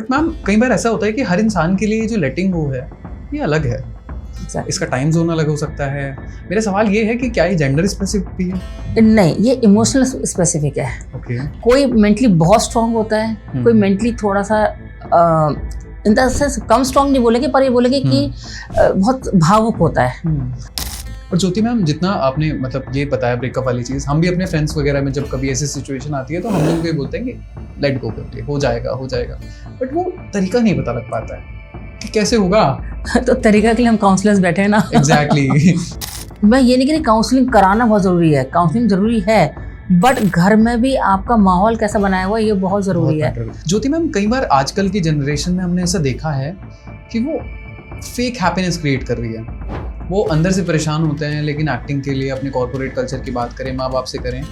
But ma'am कई बार ऐसा होता है कि हर इंसान के लिए जो लेटिंग गो है ये अलग है। इसका टाइम जोन अलग हो सकता है। मेरा सवाल ये है कि क्या ये जेंडर स्पेसिफिक भी है? नहीं, ये इमोशनल स्पेसिफिक है। ओके। कोई मेंटली बहुत स्ट्रांग होता है, कोई मेंटली थोड़ा सा in the sense come strong नहीं बोलेंगे, पर ये बोलेंगे कि बहुत भावुक होता है। और ज्योति मैम, जितना आपने मतलब ये बताया ब्रेकअप वाली चीज़, हम भी अपने फ्रेंड्स वगैरह में जब कभी ऐसी सिचुएशन आती है तो हम लोग ये बोलते हैं कि लेट गो करके हो जाएगा, बट वो तरीका नहीं पता लग पाता है कि कैसे होगा। तो तरीका के लिए हम काउंसलर्स बैठे हैं ना। एग्जैक्टली। मैं ये नहीं कह रही काउंसलिंग कराना बहुत ज़रूरी है, काउंसलिंग ज़रूरी है, बट घर में भी आपका माहौल कैसा बनाया हुआ है ये बहुत ज़रूरी है। ज्योति मैम, कई बार आजकल की जनरेशन में हमने ऐसा देखा है कि वो फेक हैप्पीनेस क्रिएट कर रही है। वो अंदर से परेशान होते हैं, लेकिन एक्टिंग के लिए अपने कॉर्पोरेट कल्चर की बात करें, माँ बाप से करें,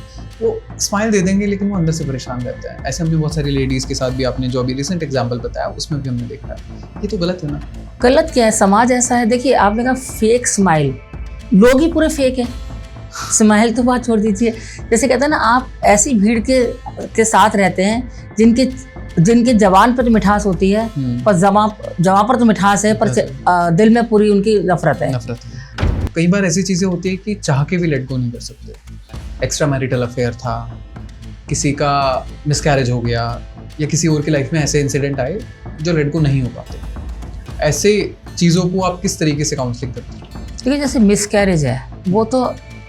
वो स्माइल दे देंगे लेकिन वो अंदर से परेशान रहते हैं। ऐसे हमने बहुत सारी लेडीज़ के साथ भी, आपने जो अभी रिसेंट एग्जांपल बताया उसमें भी हमने देखा है। ये तो गलत है ना? गलत क्या है, समाज ऐसा है। देखिए, आपने कहा फेक स्माइल, लोग ही पूरे फेक हैं। स्माइल तो बात छोड़ दीजिए। जैसे कहते हैं ना, आप ऐसी भीड़ के साथ रहते हैं जिनके जबान पर तो मिठास होती है, पर जबान पर तो मिठास है, पर दिल में पूरी उनकी नफरत है। कई बार ऐसी चीज़ें होती है कि चाह के भी लेट गो नहीं कर सकते। एक्स्ट्रा मैरिटल अफेयर था, किसी का मिसकैरेज हो गया, या किसी और की लाइफ में ऐसे इंसिडेंट आए जो लेट गो नहीं हो पाते। ऐसे चीज़ों को आप किस तरीके से काउंसलिंग करते हैं? देखिए, जैसे मिसकैरेज है, वो तो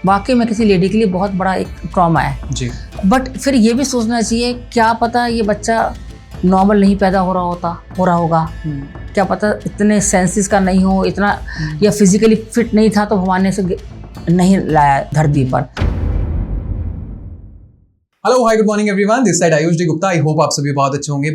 वाकई में किसी लेडी के लिए बहुत बड़ा एक ट्रॉमा है जी। बट फिर ये भी सोचना चाहिए, क्या पता ये बच्चा नॉर्मल नहीं पैदा हो रहा होगा, क्या पता इतने सेंसेस का नहीं हो, इतना या फिजिकली फिट नहीं था तो भगवान ने से नहीं लाया धरती पर। Hello, hi, good morning everyone, this side Ayush D Gupta. I hope आप सभी बहुत अच्छे होंगे।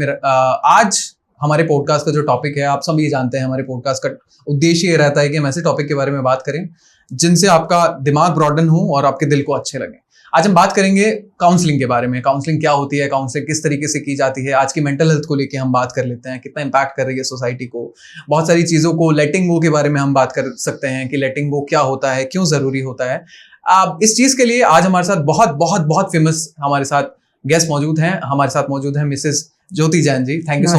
आज हमारे पॉडकास्ट का जो टॉपिक है, आप सभी जानते हैं, हमारे पॉडकास्ट का उद्देश्य ये रहता है कि हम ऐसे टॉपिक के बारे में बात करें जिनसे आपका दिमाग ब्रॉडन हो और आपके दिल को अच्छे लगे। आज हम बात करेंगे काउंसलिंग के बारे में। काउंसलिंग क्या होती है, काउंसलिंग किस तरीके से की जाती है, आज की मेंटल हेल्थ को लेके हम बात कर लेते हैं, कितना इम्पैक्ट कर रही है सोसाइटी को, बहुत सारी चीज़ों को, लेटिंग गो के बारे में हम बात कर सकते हैं कि लेटिंग गो क्या होता है, क्यों ज़रूरी होता है। इस चीज़ के लिए आज हमारे साथ बहुत फेमस हमारे साथ गेस्ट मौजूद हैं। हमारे साथ मौजूद हैं Mrs Jyoti Jain ji. Thank you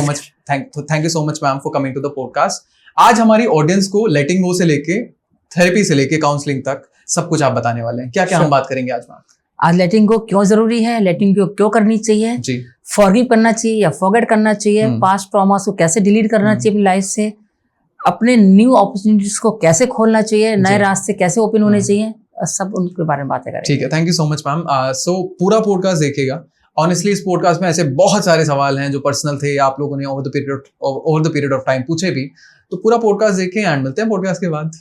so much ma'am for coming to the podcast. आज हमारी ऑडियंस को लेटिंग गो से लेके, थेरेपी से लेके, काउंसलिंग तक सब कुछ आप बताने वाले हैं। क्या हम बात करेंगे आज मैम? आज लेटिंग गो क्यों जरूरी है, लेटिंग गो क्यों करनी चाहिए जी, फॉरगिव करना चाहिए या फॉरगेट करना चाहिए, पास्ट ट्रॉमास को कैसे डिलीट करना चाहिए अपनी लाइफ से, अपने न्यू अपॉर्चुनिटीज को कैसे खोलना चाहिए, नए रास्ते कैसे ओपन होने चाहिए, सब उनके बारे में बातें करेंगे। ठीक है, thank you so much ma'am. So पूरा पॉडकास्ट देखिएगा। ऑनेस्टली इस पॉडकास्ट में ऐसे बहुत सारे सवाल हैं जो पर्सनल थे, आप लोगों ने over the period of time पूछे भी, तो पूरा पॉडकास्ट देखें एंड मिलते हैं पॉडकास्ट के बाद।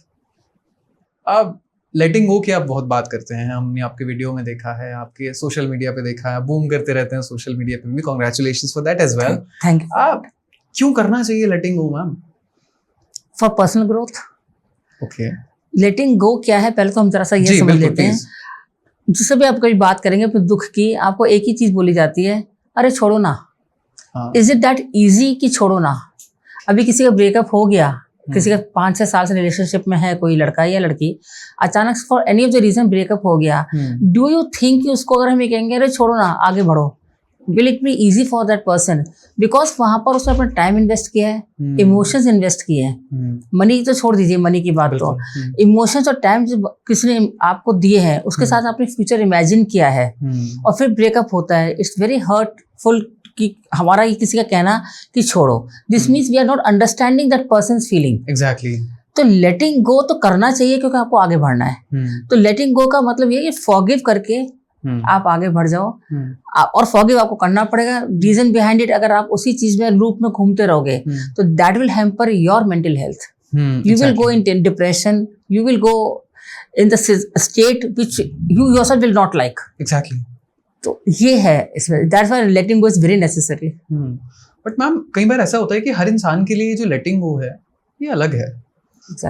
अब लेटिंग गो की आप बहुत बात करते हैं, हमने आपके वीडियो में देखा है, आपके सोशल मीडिया पे देखा है, बूम करते रहते हैं सोशल मीडिया पे भी। Congratulations for that as well. Thank you. आप क्यों करना चाहिए letting go ma'am? For personal growth. Okay. Letting go क्या है, पहले तो हम जरा सा ये समझ लेते हैं। जिससे भी आप कभी बात करेंगे अपने दुख की, आपको एक ही चीज बोली जाती है, अरे छोड़ो ना। इज इट दैट इजी कि छोड़ो ना? अभी किसी का ब्रेकअप हो गया, किसी का 5-6 साल से रिलेशनशिप में है कोई लड़का या लड़की, अचानक for any of the reason breakup हो गया, डू यू थिंक कि उसको अगर हम ये कहेंगे अरे छोड़ो ना आगे बढ़ो, will it be easy for that person? Because वहां पर उसने अपना टाइम इन्वेस्ट किया है, इमोशंस इन्वेस्ट किए हैं, मनी तो छोड़ दीजिए, मनी की बात तो, इमोशंस और टाइम जो किसी ने आपको दिए हैं उसके साथ आपने फ्यूचर इमेजिन किया है, और फिर ब्रेकअप होता है। इट्स वेरी हर्टफुल कि हमारा ये किसी का कहना कि छोड़ो, this means we are not understanding that person's feeling. Exactly. तो लेटिंग गो तो करना चाहिए क्योंकि आपको आगे बढ़ना है। तो लेटिंग गो का मतलब ये कि फॉरगिव करके आप आगे बढ़ जाओ, और फॉरगिव आपको करना पड़ेगा। रीजन बिहाइंड इट, अगर आप उसी चीज में लूप में घूमते रहोगे तो that will hamper your mental health. You will go in depression, you will go in the state which you yourself will not like. Exactly. तो ये है इसमें, that's why letting go is very necessary. But ma'am कई बार ऐसा होता है कि हर इंसान के लिए जो लेटिंग गो है ये अलग है।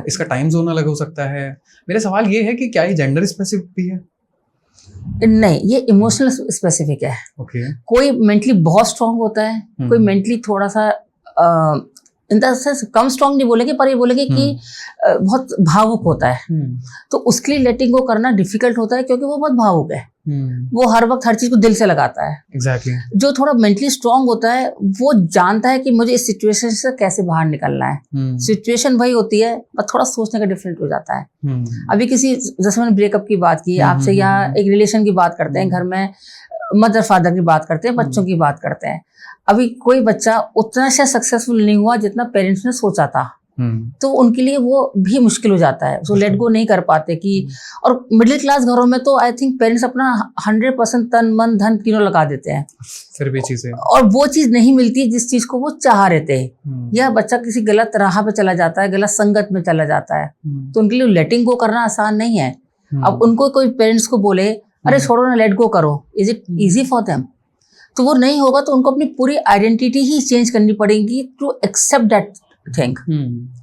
इसका टाइम जोन अलग हो सकता है। मेरा सवाल ये है कि क्या ये जेंडर स्पेसिफिक भी है? नहीं, ये इमोशनल स्पेसिफिक है। Okay. कोई मेंटली बहुत स्ट्रांग होता है, कोई मेंटली थोड़ा सा in the sense come strong नहीं बोलेंगे, पर ये बोलेंगे कि बहुत भावुक होता है, तो उसके लिए लेटिंग गो करना डिफिकल्ट होता है क्योंकि वो बहुत भावुक है। वो हर वक्त हर चीज को दिल से लगाता है। एग्जैक्टली। जो थोड़ा मेंटली स्ट्रांग होता है वो जानता है कि मुझे इस सिचुएशन से कैसे बाहर निकलना है। सिचुएशन वही होती है, पर थोड़ा सोचने का डिफरेंट हो जाता है। अभी किसी, जैसे मैंने ब्रेकअप की बात की आपसे, या एक रिलेशन की बात करते हैं, घर में मदर फादर की बात करते हैं, बच्चों की बात करते हैं। अभी कोई बच्चा उतना से सक्सेसफुल नहीं हुआ जितना पेरेंट्स ने सोचा था, तो उनके लिए वो भी मुश्किल हो जाता है, सो लेट गो नहीं कर पाते कि। और मिडिल क्लास घरों में तो आई थिंक पेरेंट्स अपना 100% तन मन धन तीनों लगा देते हैं, फिर भी चीजें, और वो चीज नहीं मिलती जिस चीज को वो चाह रहे थे, या बच्चा किसी गलत राह पे चला जाता है, गलत संगत में चला जाता है, तो उनके लिए लेटिंग गो करना आसान नहीं है। अब उनको कोई पेरेंट्स को बोले अरे छोड़ो ना, लेट गो करो, is it easy for them? तो वो नहीं होगा, तो उनको अपनी पूरी आइडेंटिटी ही चेंज करनी पड़ेगी टू एक्सेप्ट दैट थिंग।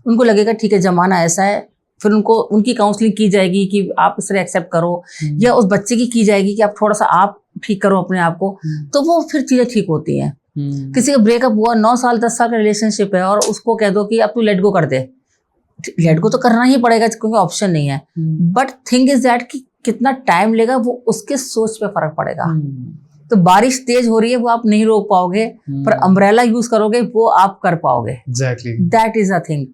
उनको लगेगा ठीक है जमाना ऐसा है, फिर उनको उनकी काउंसलिंग की जाएगी कि आप इस तरह एक्सेप्ट करो, या उस बच्चे की जाएगी कि आप थोड़ा सा आप ठीक करो अपने आप को, तो वो फिर चीजें ठीक होती हैं। किसी का ब्रेकअप हुआ, 9 साल 10 साल का रिलेशनशिप है, और उसको कह दो कि अब तू लेट गो कर दे, लेट गो तो करना ही पड़ेगा क्योंकि ऑप्शन नहीं है, बट थिंग इज दैट कि कितना टाइम लेगा वो उसके सोच पे फर्क पड़ेगा। तो बारिश तेज हो रही है वो आप नहीं रोक पाओगे, पर अम्ब्रेला यूज करोगे वो आप कर पाओगे। Exactly, that is a thing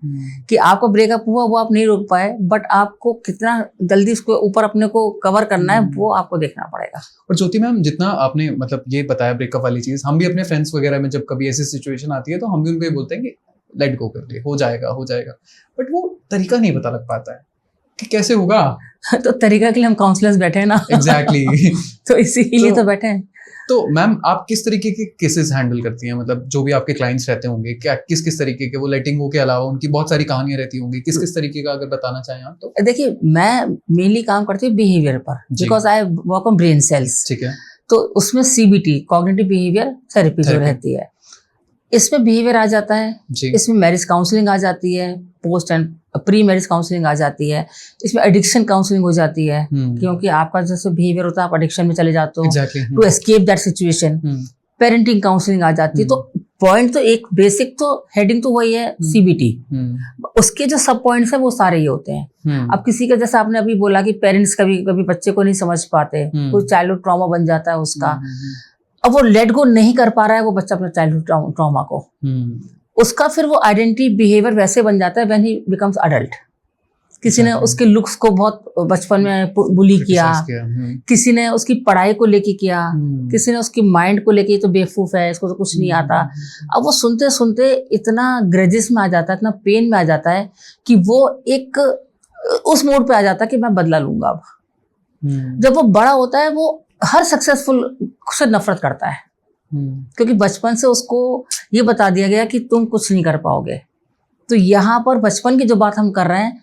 कि आपका ब्रेकअप हुआ वो आप नहीं रोक पाए, बट आपको कितना जल्दी उसको ऊपर अपने को कवर करना है वो आपको देखना पड़ेगा। और ज्योति मैम, जितना आपने मतलब ये बताया ब्रेकअप वाली चीज, हम भी अपने फ्रेंड्स वगैरह में जब कभी ऐसी सिचुएशन आती है तो हम भी उनको ये बोलते हैं कि लेट गो कर ले, हो जाएगा हो जाएगा, बट वो तरीका नहीं पता लग पाता है कि कैसे होगा। तो तरीका के लिए हम काउंसलर्स बैठे हैं ना। एग्जैक्टली। तो इसीलिए तो बैठे हैं। तो मैम, आप किस तरीके के केसेस हैंडल करती हैं? मतलब जो भी आपके क्लाइंट्स रहते होंगे, क्या किस किस तरीके के, वो लेटिंग गो के अलावा उनकी बहुत सारी कहानियां रहती होंगी, किस किस तरीके का अगर बताना चाहें आप तो? देखिए, मैं मेनली काम करती हूँ बिहेवियर पर, because I work on brain cells. ठीक है। तो उसमें CBT, कॉग्निटिव बिहेवियर थेरेपी जो रहती है, इसमें बिहेवियर आ जाता है, इसमें मैरिज काउंसलिंग आ जाती है, post and pre marriage counselling आ जाती है, इसमें एडिक्शन काउंसलिंग हो जाती है, क्योंकि आपका जैसे बिहेवियर होता है आप एडिक्शन में चले जाते हो to escape that situation. Parenting counselling आ जाती है। तो पॉइंट तो एक बेसिक तो हेडिंग तो वही है CBT, उसके जो सब पॉइंट्स है वो सारे ही होते हैं। अब किसी का, जैसे आपने अभी बोला कि पेरेंट्स कभी कभी बच्चे को नहीं समझ पाते, कोई चाइल्डहुड ट्रॉमा बन जाता है उसका, अब वो लेट गो नहीं कर पा रहा है वो बच्चा अपने चाइल्डहुड ट्रॉमा को, उसका फिर वो आइडेंटिटी बिहेवियर वैसे बन जाता है व्हेन ही बिकम्स अडल्ट। किसी ने उसके लुक्स को बहुत बचपन में बुली किया, किसी ने उसकी पढ़ाई को लेके किया, किसी ने उसकी माइंड को लेके तो बेवकूफ है, इसको तो कुछ नहीं आता। अब वो सुनते सुनते इतना ग्रजेस में आ जाता है, इतना पेन में आ जाता है कि वो एक उस मोड पे आ जाता है कि मैं बदला लूंगा अब। जब वो बड़ा होता है वो हर सक्सेसफुल से नफरत करता है, क्योंकि बचपन से उसको ये बता दिया गया कि तुम कुछ नहीं कर पाओगे। तो यहाँ पर बचपन की जो बात हम कर रहे हैं,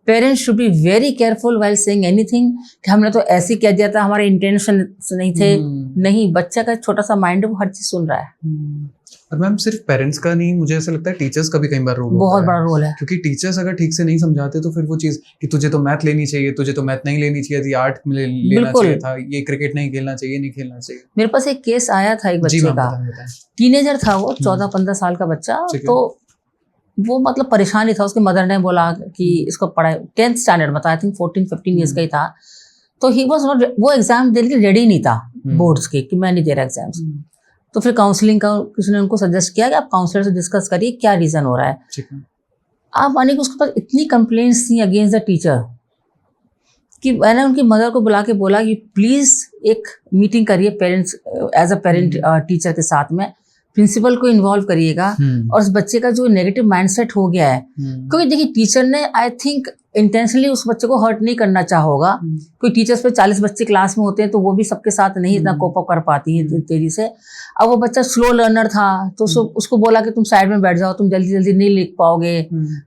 parents should be very careful while saying anything कि हमने तो ऐसे कह दिया था, हमारे इंटेंशन नहीं थे। नहीं, बच्चा का छोटा सा माइंड है, वो हर चीज सुन रहा है। और मैम, सिर्फ पेरेंट्स का नहीं, मुझे ऐसा लगता है टीचर्स का भी कई बार रोल बहुत बड़ा रोल है, क्योंकि टीचर्स अगर ठीक से नहीं समझाते तो फिर वो चीज कि तुझे तो मैथ लेनी चाहिए, तुझे तो मैथ नहीं लेनी चाहिए थी, आर्ट में लेना चाहिए था, ये क्रिकेट नहीं खेलना चाहिए, नहीं खेलना चाहिए। मेरे पास एक केस आया था एक बच्चे का, टीनेजर था वो, 14-15 साल का बच्चा। तो वो मतलब परेशान ही था, उसकी मदर ने बोला कि इसको पढ़ाई 10th स्टैंडर्ड में था, आई थिंक 14-15 ईयर्स का ही था। तो ही वाज नॉट, वो एग्जाम देने के लिए रेडी नहीं था बोर्ड्स के, कि मैं नहीं दे रहा एग्जाम्स। तो फिर काउंसलिंग का किसी ने उनको सजेस्ट किया कि आप काउंसलर से डिस्कस करिए क्या रीजन हो रहा है। आप मानिए कि उसके पास इतनी कंप्लेंट्स थी अगेंस्ट द टीचर कि मैंने उनकी मदर को बुला के बोला कि प्लीज एक मीटिंग करिए parents, as a parent teacher के साथ में, प्रिंसिपल को इन्वॉल्व करिएगा, और उस बच्चे का जो नेगेटिव माइंडसेट हो गया है, क्योंकि देखिए टीचर ने आई थिंक इंटेंशनली उस बच्चे को हर्ट नहीं करना चाहा होगा। कोई टीचर्स पे 40 बच्चे क्लास में होते हैं तो वो भी सबके साथ नहीं इतना कोप अप कर पाती है तेजी से। अब वो बच्चा स्लो लर्नर था तो उसको बोला कि तुम साइड में बैठ जाओ, तुम जल्दी जल्दी नहीं लिख पाओगे,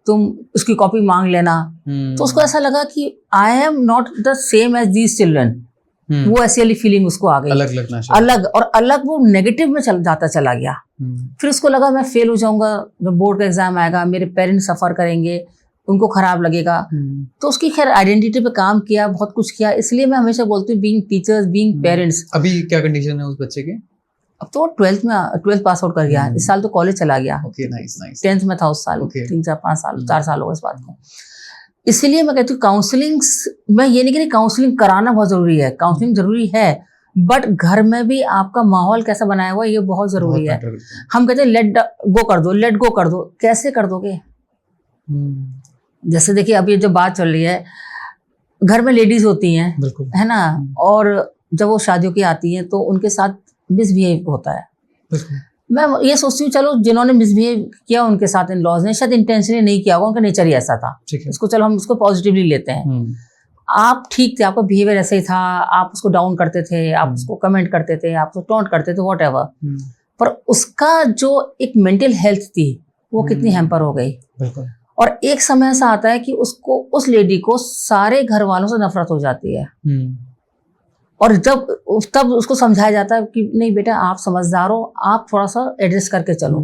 तुम उसकी कॉपी मांग लेना। तो उसको ऐसा लगा कि I am not the same as these children. वो ऐसी वाली फीलिंग उसको आ गई, अलग लगना, अलग वो नेगेटिव में जाता चला गया। फिर उसको लगा मैं फेल हो जाऊंगा, जब बोर्ड का एग्जाम आएगा मेरे पेरेंट्स सफर करेंगे, उनको खराब लगेगा। तो उसकी खैर आइडेंटिटी पे काम किया, बहुत कुछ किया। इसलिए मैं हमेशा बोलती हूँ बीइंग टीचर्स, बीइंग पेरेंट्स। अभी क्या कंडीशन है उस बच्चे की? अब तो 12th पास आउट कर गया, इस साल तो कॉलेज चला गया। Okay, nice nice. 10th में था उस साल, 4 साल हो गए इस बात को। इसीलिए मैं कहती हूँ काउंसलिंग, मैं ये नहीं कह रही काउंसलिंग कराना बहुत जरूरी है, काउंसलिंग जरूरी है, बट घर में भी आपका माहौल कैसा बनाया हुआ है ये बहुत जरूरी है। हम कहते हैं लेट गो कर दो, कैसे कर दोगे? जैसे देखिए अब ये जो बात चल रही है, घर में लेडीज होती हैं, है ना, और जब वो शादियों की आती हैं तो उनके साथ मिसबिहेव होता है। मैं ये सोचती हूँ चलो जिन्होंने मिसबिहेव किया उनके साथ इन लॉज ने शायद इंटेंशनली नहीं किया होगा, उनका नेचर ही ऐसा था, इसको चलो हम उसको पॉजिटिवली लेते हैं। आप ठीक थे, आपका बिहेवियर ऐसा ही था, आप उसको डाउन करते थे, आप उसको कमेंट करते थे, आप उसको टॉन्ट करते थे, वॉट एवर, पर उसका जो एक मेंटल हेल्थ थी वो कितनी हैम्पर हो गई। और एक समय ऐसा आता है कि उसको, उस लेडी को सारे घर वालों से नफरत हो जाती है, और तब उसको समझाया जाता है कि नहीं बेटा आप समझदार हो, आप थोड़ा सा एडजस्ट करके चलो।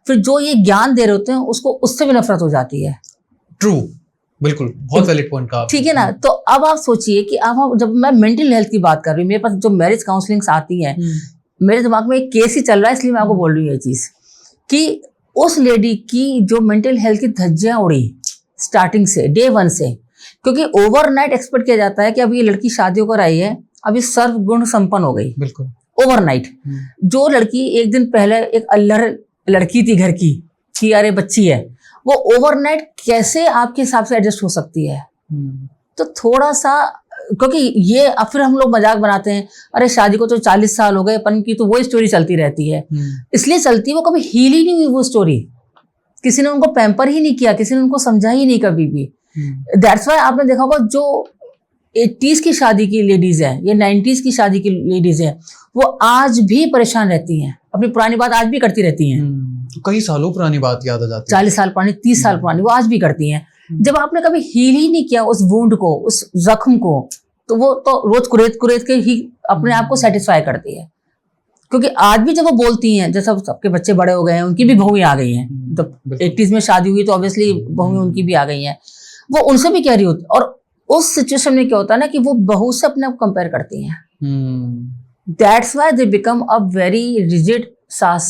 फिर जो ये ज्ञान दे रहे होते हैं उसको उससे भी नफरत हो जाती है। ट्रू, बिल्कुल, बहुत वैलिड पॉइंट कहा, ठीक है ना। तो अब आप सोचिए कि अब जब मैं मेंटल हेल्थ की बात कर रही हूँ, मेरे पास जो मैरिज काउंसलिंग्स आती हैं, मेरे दिमाग में एक केस ही चल रहा है, इसलिए मैं आपको बोल रही हूँ ये चीज कि उस लेडी की जो मेंटल हेल्थ की धज्जियां उड़ी स्टार्टिंग से, डे 1 से, क्योंकि ओवरनाइट एक्सपेक्ट किया जाता है कि अब ये लड़की शादी होकर आई है, अभी सर्व गुण संपन्न हो गई, बिल्कुल ओवरनाइट। जो लड़की एक दिन पहले एक अल्लड़ लड़की थी घर की, कि अरे बच्ची है, वो ओवरनाइट कैसे आपके हिसाब से एडजस्ट हो सकती है? तो थोड़ा सा, क्योंकि ये अब फिर हम लोग मजाक बनाते हैं, अरे शादी को तो 40 साल हो गए, अपन की तो वही स्टोरी चलती रहती है। इसलिए चलती है, वो कभी हील ही नहीं हुई वो स्टोरी, किसी ने उनको पैम्पर ही नहीं किया, किसी ने उनको समझा ही नहीं कभी भी। दैट्स वाई आपने देखा होगा जो 80s की शादी की लेडीज है या 90s की शादी की लेडीज है, वो आज भी परेशान रहती हैं, अपनी पुरानी बात आज भी करती रहती हैं। कई सालों पुरानी बात याद आ जाती है, 40 साल पुरानी, 30 साल पुरानी, वो आज भी करती हैं। जब आपने कभी हील ही नहीं किया उस वुंड को, उस जख्म को, तो वो तो रोज कुरेद के ही अपने आप को सेटिस्फाई करती है। क्योंकि आज भी जब वो बोलती हैं, जैसे सबके बच्चे बड़े हो गए हैं, उनकी भी बहुएं आ गई हैं, तो 80s में शादी हुई तो ऑब्वियसली बहुएं उनकी भी आ गई हैं, वो उनसे भी कह रही होती। और उस सिचुएशन में क्या होता है ना कि वो बहू से अपने आप कंपेयर करती हैं। That's why they become a very rigid सास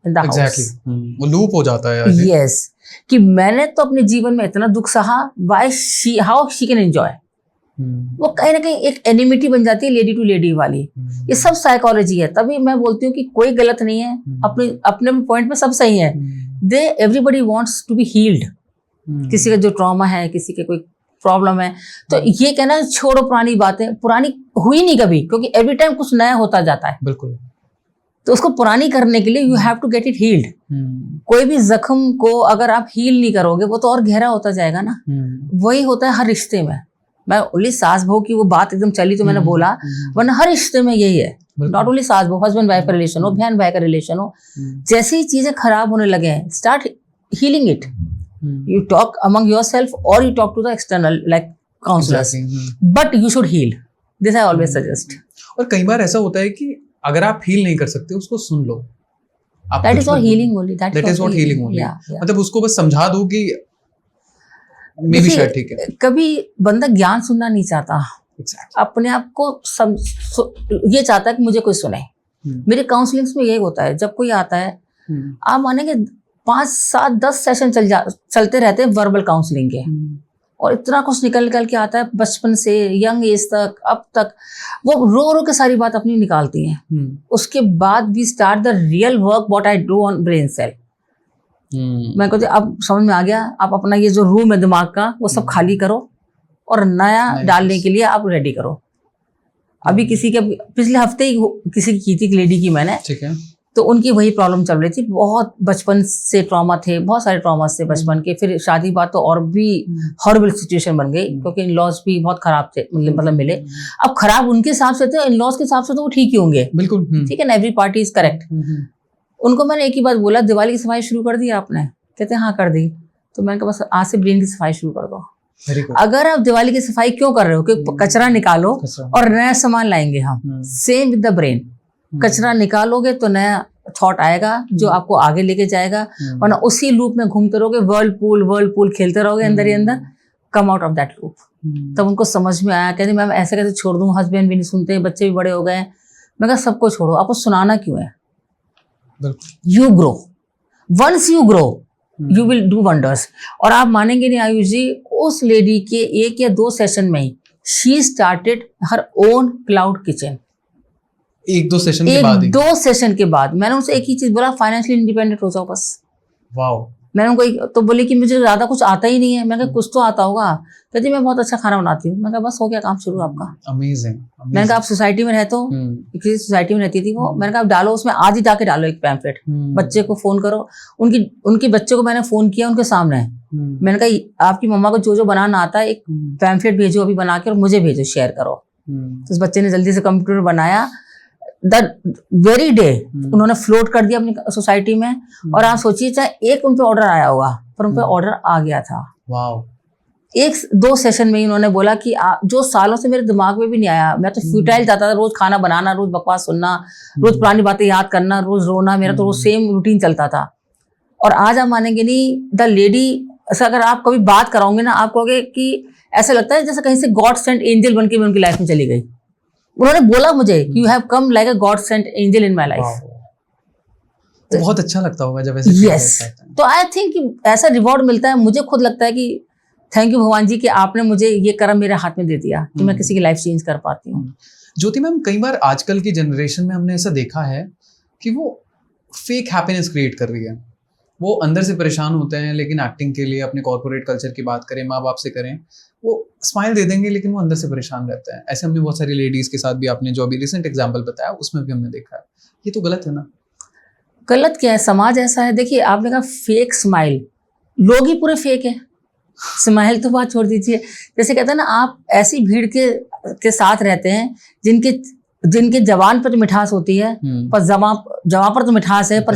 इन द हाउस। वो लूप हो जाता है। यस, कि मैंने तो अपने जीवन में इतना दुख सहा, हाउ शी कैन एंजॉय। वो कहीं ना कहीं एक एनिमिटी बन जाती है लेडी टू लेडी वाली। ये सब साइकोलॉजी है। तभी मैं बोलती हूँ कि कोई गलत नहीं है, अपने पॉइंट में सब सही है। They everybody wants to be healed. किसी का जो ट्रॉमा है, किसी के कोई प्रॉब्लम है, तो ये कहना छोड़ो पुरानी बातें, पुरानी हुई नहीं कभी, क्योंकि एवरी टाइम कुछ नया होता जाता है। बिल्कुल। तो उसको पुरानी करने के लिए you have to get it healed. कोई भी जख्म को अगर आप हील नहीं करोगे वो तो और गहरा होता जाएगा ना। वही होता है हर रिश्ते में। मैं ओनली सास बहू की वो बात एकदम चली तो मैंने बोला, वरना हर रिश्ते में यही है। नॉट ओनली सास बहू, हस्बैंड वाइफ का रिलेशन हो, बहन भाई का रिलेशन हो, जैसे ही चीजें खराब होने लगे हैं, start healing it. You talk among yourself or you talk to the external like counselors, but you should heal. This I always suggest. और कई बार ऐसा होता है कि अगर आप हील नहीं कर सकते उसको सुन लो। That is not healing only. That is not healing only. मतलब उसको बस समझा दो कि मे बी शायद ठीक है। कभी बंदा ज्ञान सुनना नहीं चाहता, अपने आप को ये चाहता है कि मुझे कोई सुने। मेरे काउंसलिंग्स में यही होता है, जब कोई आता है आप मानेंगे 5, 7, 10 सेशन चलते रहते हैं वर्बल काउंसलिंग के, और इतना कुछ निकल के आता है बचपन से यंग एज तक, अब तक वो रो के सारी बात अपनी निकालती हैं। उसके बाद we start the real work what I do on brain cell. मैं कहती अब समझ में आ गया, आप अपना ये जो रूम है दिमाग का वो सब खाली करो और नया डालने के लिए आप रेडी करो। अभी किसी के पिछले हफ्ते ही किसी की थी लेडी की मैंने, ठीक है, तो उनकी वही प्रॉब्लम चल रही थी। बहुत बचपन से ट्रॉमा थे, बहुत सारे ट्रॉमा थे बचपन के, फिर शादी बात तो और भी हॉरिबल सिचुएशन बन गई, क्योंकि इन लॉज भी बहुत खराब थे, मतलब मिले। अब खराब उनके हिसाब से थे, इन लॉज के हिसाब से तो वो ठीक ही होंगे, बिल्कुल ठीक है ना, एवरी पार्टी इज करेक्ट। उनको मैंने एक ही बात बोला, दिवाली की सफाई शुरू कर दी आपने? कहते हैं हाँ कर दी। तो मैंने कहा बस आज से ब्रेन की सफाई शुरू कर दो। अगर आप दिवाली की सफाई क्यों कर रहे हो कि कचरा निकालो और नया सामान लाएंगे हम, सेम विद द ब्रेन। कचरा निकालोगे तो नया थॉट आएगा जो आपको आगे लेके जाएगा, वरना उसी लूप में घूमते रहोगे, वर्लपूल खेलते रहोगे अंदर ही अंदर। कम आउट ऑफ दैट लूप। तब उनको समझ में आया, कहते मैम ऐसे कैसे छोड़ दूं, हस्बैंड भी नहीं सुनते, बच्चे भी बड़े हो गए। मैं कहा सबको छोड़ो, आपको सुनाना क्यों है? You grow, once you grow you will do wonders. और आप मानेंगे नहीं आयुष जी, उस लेडी के 1 या 2 सेशन में ही she started her own cloud kitchen. 1-2 session के बाद ही? 2 सेशन के बाद मैंने उनसे एक ही चीज बोला, फाइनेंशियली इंडिपेंडेंट हो जाओ बस। वाओ। मैंने उनको तो बोली कि मुझे ज्यादा कुछ आता ही नहीं है। मैं कहा कुछ तो आता होगा। कहती मैं बहुत अच्छा खाना बनाती हूँ। मैं कहा बस हो गया काम शुरू आपका। अमेजिंग। मैंने कहा आप सोसाइटी में रहते हो, किसी सोसाइटी में रहती थी वो, मैंने कहा आप डालो उसमें, आज ही जाके डालो एक पैम्फलेट, बच्चे को फोन करो। उनके बच्चे को मैंने फोन किया उनके सामने, मैंने कहा आपकी मम्मा को जो जो बनाना आता है एक पैम्फलेट भेजो अभी बना के और मुझे भेजो, शेयर करो। तो उस बच्चे ने जल्दी से कंप्यूटर बनाया, द वेरी डे उन्होंने फ्लोट कर दिया अपनी सोसाइटी में। और आप सोचिए चाहे एक उन पे ऑर्डर आया होगा, पर उन पे ऑर्डर आ गया था। वाओ। 1-2 सेशन में ही उन्होंने बोला कि जो सालों से मेरे दिमाग में भी नहीं आया, मैं तो फ्यूटाइल जाता था, रोज खाना बनाना, रोज बकवास सुनना, रोज पुरानी बातें याद करना, रोज रोना, मेरा तो रोज सेम रूटीन चलता था। और आज आप मानेंगे नहीं, द लेडी, अगर आप कभी बात कराओगे ना, आप कहोगे कि ऐसा लगता है जैसे कहीं से गॉड सेंट एंजल बन के मैं उनकी लाइफ में चली गई। उन्होंने बोला मुझे you have come like a god sent angel in my life. तो बहुत अच्छा लगता होगा जब ऐसे यस। तो आई थिंक ऐसा रिवॉर्ड मिलता है। मुझे खुद लगता है कि थैंक यू भगवान जी कि आपने मुझे ये कर्म मेरे हाथ में दे दिया कि मैं किसी की लाइफ चेंज कर पाती हूँ। ज्योति मैम, कई बार आजकल की जनरेशन में हमने ऐसा देखा है कि वो फेक हैप्पीनेस क्रिएट कर रही है। वो अंदर से परेशान होते हैं, लेकिन एक्टिंग के लिए, अपने कॉर्पोरेट कल्चर की बात करें, माँ बाप से करें, वो स्माइल दे देंगे लेकिन वो अंदर से परेशान रहते हैं। ऐसे हमने बहुत सारी लेडीज के साथ भी, आपने जो अभी रिसेंट एग्जांपल बताया उसमें भी हमने देखा है। ये तो गलत है ना? गलत क्या है, समाज ऐसा है। देखिए आपने कहा फेक स्माइल, लोग ही पूरे फेक है। स्माइल तो बात छोड़ दीजिए। जैसे कहते हैं ना, आप ऐसी भीड़ के साथ रहते हैं जिनके जबान पर तो मिठास होती है, पर जबान पर तो मिठास है, पर